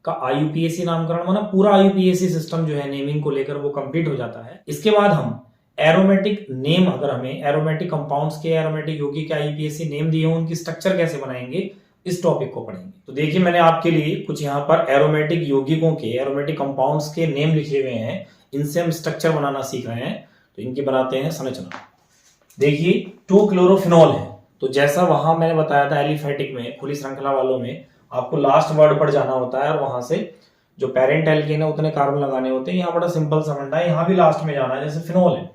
का IUPAC नामकरण, मतलब पूरा IUPAC सिस्टम जो है नेमिंग को लेकर वो कंप्लीट हो जाता है। इसके बाद हम एरोमेटिक नेम, अगर हमें एरोमेटिक कंपाउंड्स के, एरोमेटिक यौगिक के IUPAC नेम दिए हों, उनकी स्ट्रक्चर कैसे बनाएंगे, इस टॉपिक को पढ़ेंगे। तो देखिए मैंने आपके लिए कुछ यहाँ पर एरोमेटिक यौगिकों के, एरोमेटिक कंपाउंड्स के नेम लिखे हुए हैं, इनसे हम स्ट्रक्चर बनाना सीख रहे हैं। तो इनकी बनाते हैं संरचना। देखिए 2 क्लोरोफिनॉल है, तो जैसा वहां मैंने बताया था एलिफेटिक में, खुली श्रृंखला वालों में आपको लास्ट वर्ड पर जाना होता है और वहां से जो पेरेंट एल्केन है उतने कार्बन लगाने होते हैं। यहाँ बड़ा सिंपल सा फंडा है, यहाँ भी लास्ट में जाना है। जैसे फिनोल है,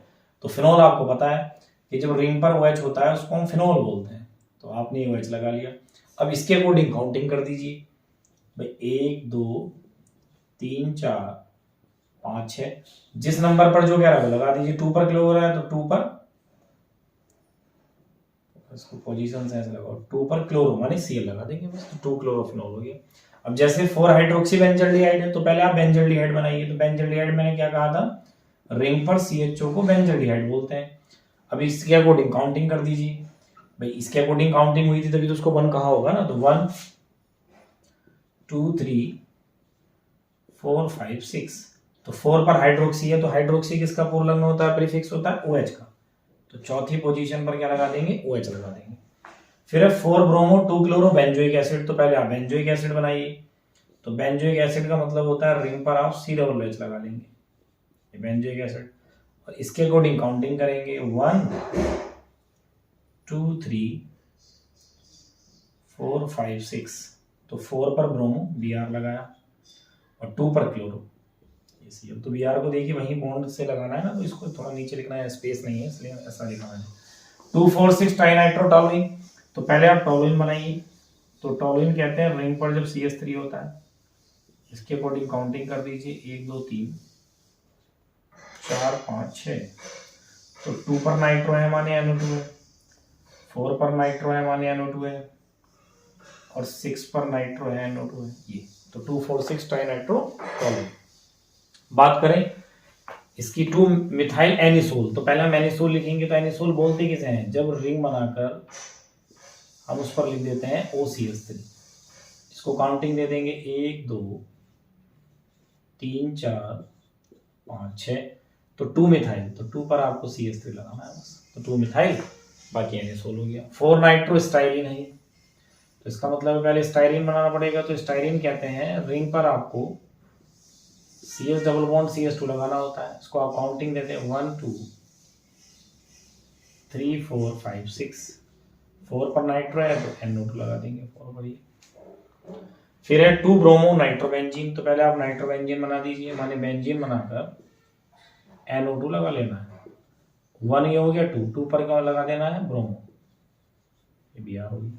तो फिनोल आपको पता है कि जब रिंग पर OH होता है उसको हम फिनोल बोलते हैं, तो आपने OH लगा लिया। अब इसके अकॉर्डिंग काउंटिंग कर दीजिए भाई, 1 2 3 4 5 6, जिस नंबर पर जो कह रहा है लगा दीजिए। 2 पर क्लोरो है तो 2 पर, इसको पोजीशन से ऐसे लगाओ, 2 पर क्लोरो माने Cl लगा देंगे बस, तो 2 क्लोरोफिनॉल हो गया। अब जैसे 4 हाइड्रोक्सी बेंजल्डिहाइड है, तो पहले आप बेंजल्डिहाइड बनाइए। तो बेंजल्डिहाइड मैंने क्या कहा था, रिंग पर CHO को बेंजल्डिहाइड बोलते हैं। अब इसके अकॉर्डिंग काउंटिंग कर दीजिए भाई, इसके अकॉर्डिंग काउंटिंग हुई थी तभी तो उसको 1 कहा होगा ना। तो 1 2 3 4 5 6, तो 4 पर हाइड्रोक्सी है, तो हाइड्रोक्सी किसका पूर्वलंग होता है, प्रीफिक्स होता है OH का, तो चौथी पोजीशन पर क्या लगा देंगे, OH लगा देंगे। फिर है 4 ब्रोमो 2 क्लोरो बेंजोइक एसिड, तो पहले आप बेंजोइक एसिड बनाइए। तो बेंजोइक एसिड का मतलब होता है रिंग पर आप COOH लगा लेंगे, ये बेंजोइक एसिड। और इसके अकॉर्डिंग काउंटिंग करेंगे 1 2 3 4 5 6, तो 4 पर ब्रोमो Br लगाया और 2 पर क्लोरो Cl। तो Br को देखिए वहीं बॉन्ड से लगाना है ना, तो इसको थोड़ा नीचे लिखना है, स्पेस नहीं है इसलिए ऐसा लिखा है। 2 4 6 ट्राइनाइट्रोटोलुइन, तो पहले आप टोलुइन बनाइए। तो टोलुइन कहते हैं रिंग पर जब CH3 होता है, इसके अकॉर्डिंग काउंटिंग कर दीजिए, 1 2 3 4 5 6। तो 2 पर नाइट्रो है माने NO2 है, 4 पर नाइट्रो है माने NO2 है, और 6 पर नाइट्रो है NO2 है। ये तो 2,4,6 ट्राइनाइट्रो टॉलून। बात करें इसकी 2 मिथाइल एनिसोल, तो पहले हम एनिसोल लिखेंगे। तो एनिसोल बोलते किसे हैं, जब रिंग बनाकर हम उस पर लिख देते हैं OCH3। इसको काउंटिंग दे देंगे, 1 2 3 4 5 6। तो 2 मिथाइल, तो 2 पर आपको CH3 लगाना है बस। तो 2 मिथाइल, बाकी एनिसोल हो गया। 4 नाइट्रो स्टाइलिन है, तो इसका मतलब पहले स्टाइलिन बनाना पड़ेगा। तो स्टाइलिन कहते हैं रिंग पर आपको CH डबल बॉन्ड CH2 लगाना होता है। इसको आप काउंटिंग देते हैं, 1 2 3 4 5 6। 4 पर नाइट्रो है तो NO2 लगा देंगे 4 पर। ये फिर है 2 ब्रोमो नाइट्रोबेंजीन। तो पहले आप नाइट्रोबेंजीन बना दीजिए, माने बेंजीन बनाकर NO2 लगा लेना है। 1 ये हो गया, 2 पर क्या लगा देना है, ब्रोमो, ये भी हो गया।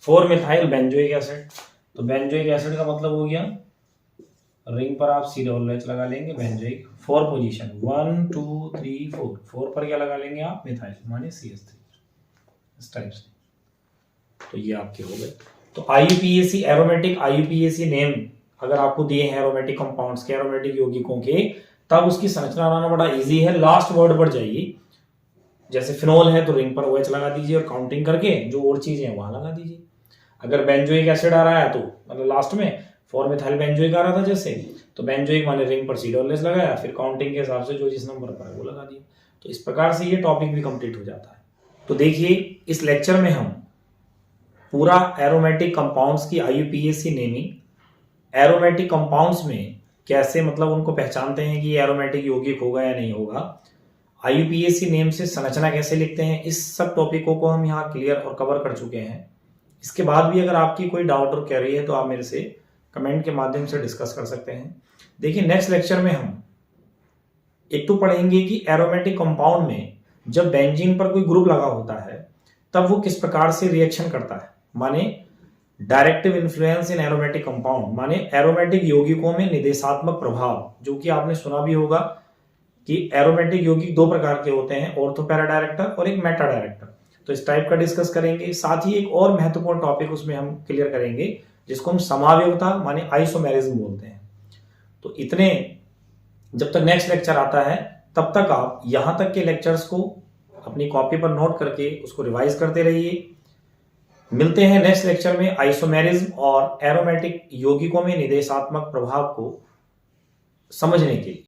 4 मिथाइल बेंजोइक एसिड। तो बेंजोइक एसिड का मतलब हो गया रिंग पर आप C⋅H लगा लेंगे, बेंजोइक। 4 पोजीशन, 1 2 3 4। 4 पर क्या लगा लेंगे आप, मिथाइल माने CH3, इस टाइप से। तो ये आपके हो गए। तो IUPAC एरोमेटिक IUPAC नेम अगर आपको दिए हैं एरोमेटिक कंपाउंड्स के, एरोमेटिक यौगिकों के, तब उसकी संरचना बनाना बड़ा इजी है। लास्ट वर्ड पर जाइए, जैसे फिनोल है तो रिंग पर OH लगा दीजिए और काउंटिंग करके जो और चीजें हैं वहां लगा दीजिए। अगर बेंजोइक एसिड आ रहा है तो मतलब लास्ट में 4 मिथाइल बेंजोइक आ रहा था जैसे, तो बेंजोइक माने रिंग पर C⋅H लगाया, फिर काउंटिंग के हिसाब से जो जिस नंबर पर है वो लगा दिया। तो इस प्रकार से ये टॉपिक भी कंप्लीट हो जाता है। तो देखिए इस लेक्चर में हम पूरा एरोमेटिक कंपाउंड्स की IUPAC नेमिंग, एरोमेटिक कंपाउंड्स में कैसे मतलब उनको पहचानते हैं कि ये एरोमेटिक यौगिक होगा या नहीं होगा, IUPAC नेम से संरचना कैसे लिखते हैं, इस सब टॉपिकों को हम यहाँ क्लियर और कवर कर चुके हैं। इसके बाद भी अगर आपकी कोई डाउट और क्वेरी है तो आप मेरे से कमेंट के माध्यम से डिस्कस कर सकते हैं। देखिए नेक्स्ट लेक्चर में हम एक तो पढ़ेंगे कि एरोमेटिक कंपाउंड में जब बेंजीन पर कोई ग्रुप लगा होता है तब वो किस प्रकार से रिएक्शन करता है, माने डायरेक्टिव इन्फ्लुएंस इन एरोमेटिक कंपाउंड, माने एरोमेटिक यौगिकों में निर्देशात्मक प्रभाव, जो कि आपने सुना भी होगा कि एरोमेटिक यौगिक 2 प्रकार के होते हैं, ऑर्थो पैरा डायरेक्टर और एक मेटा डायरेक्टर। तो इस टाइप का डिस्कस करेंगे। साथ ही एक और महत्वपूर्ण टॉपिक उसमें हम क्लियर करेंगे जिसको हम समावयवता माने आइसोमेरिज्म बोलते हैं। तो इतने, जब तक नेक्स्ट लेक्चर आता है तब तक आप यहां तक के लेक्चर्स को अपनी कॉपी पर नोट करके उसको रिवाइज करते रहिए। मिलते हैं नेक्स्ट लेक्चर में आइसोमेरिज्म और एरोमेटिक यौगिकों में निर्देशात्मक प्रभाव को समझने के लिए।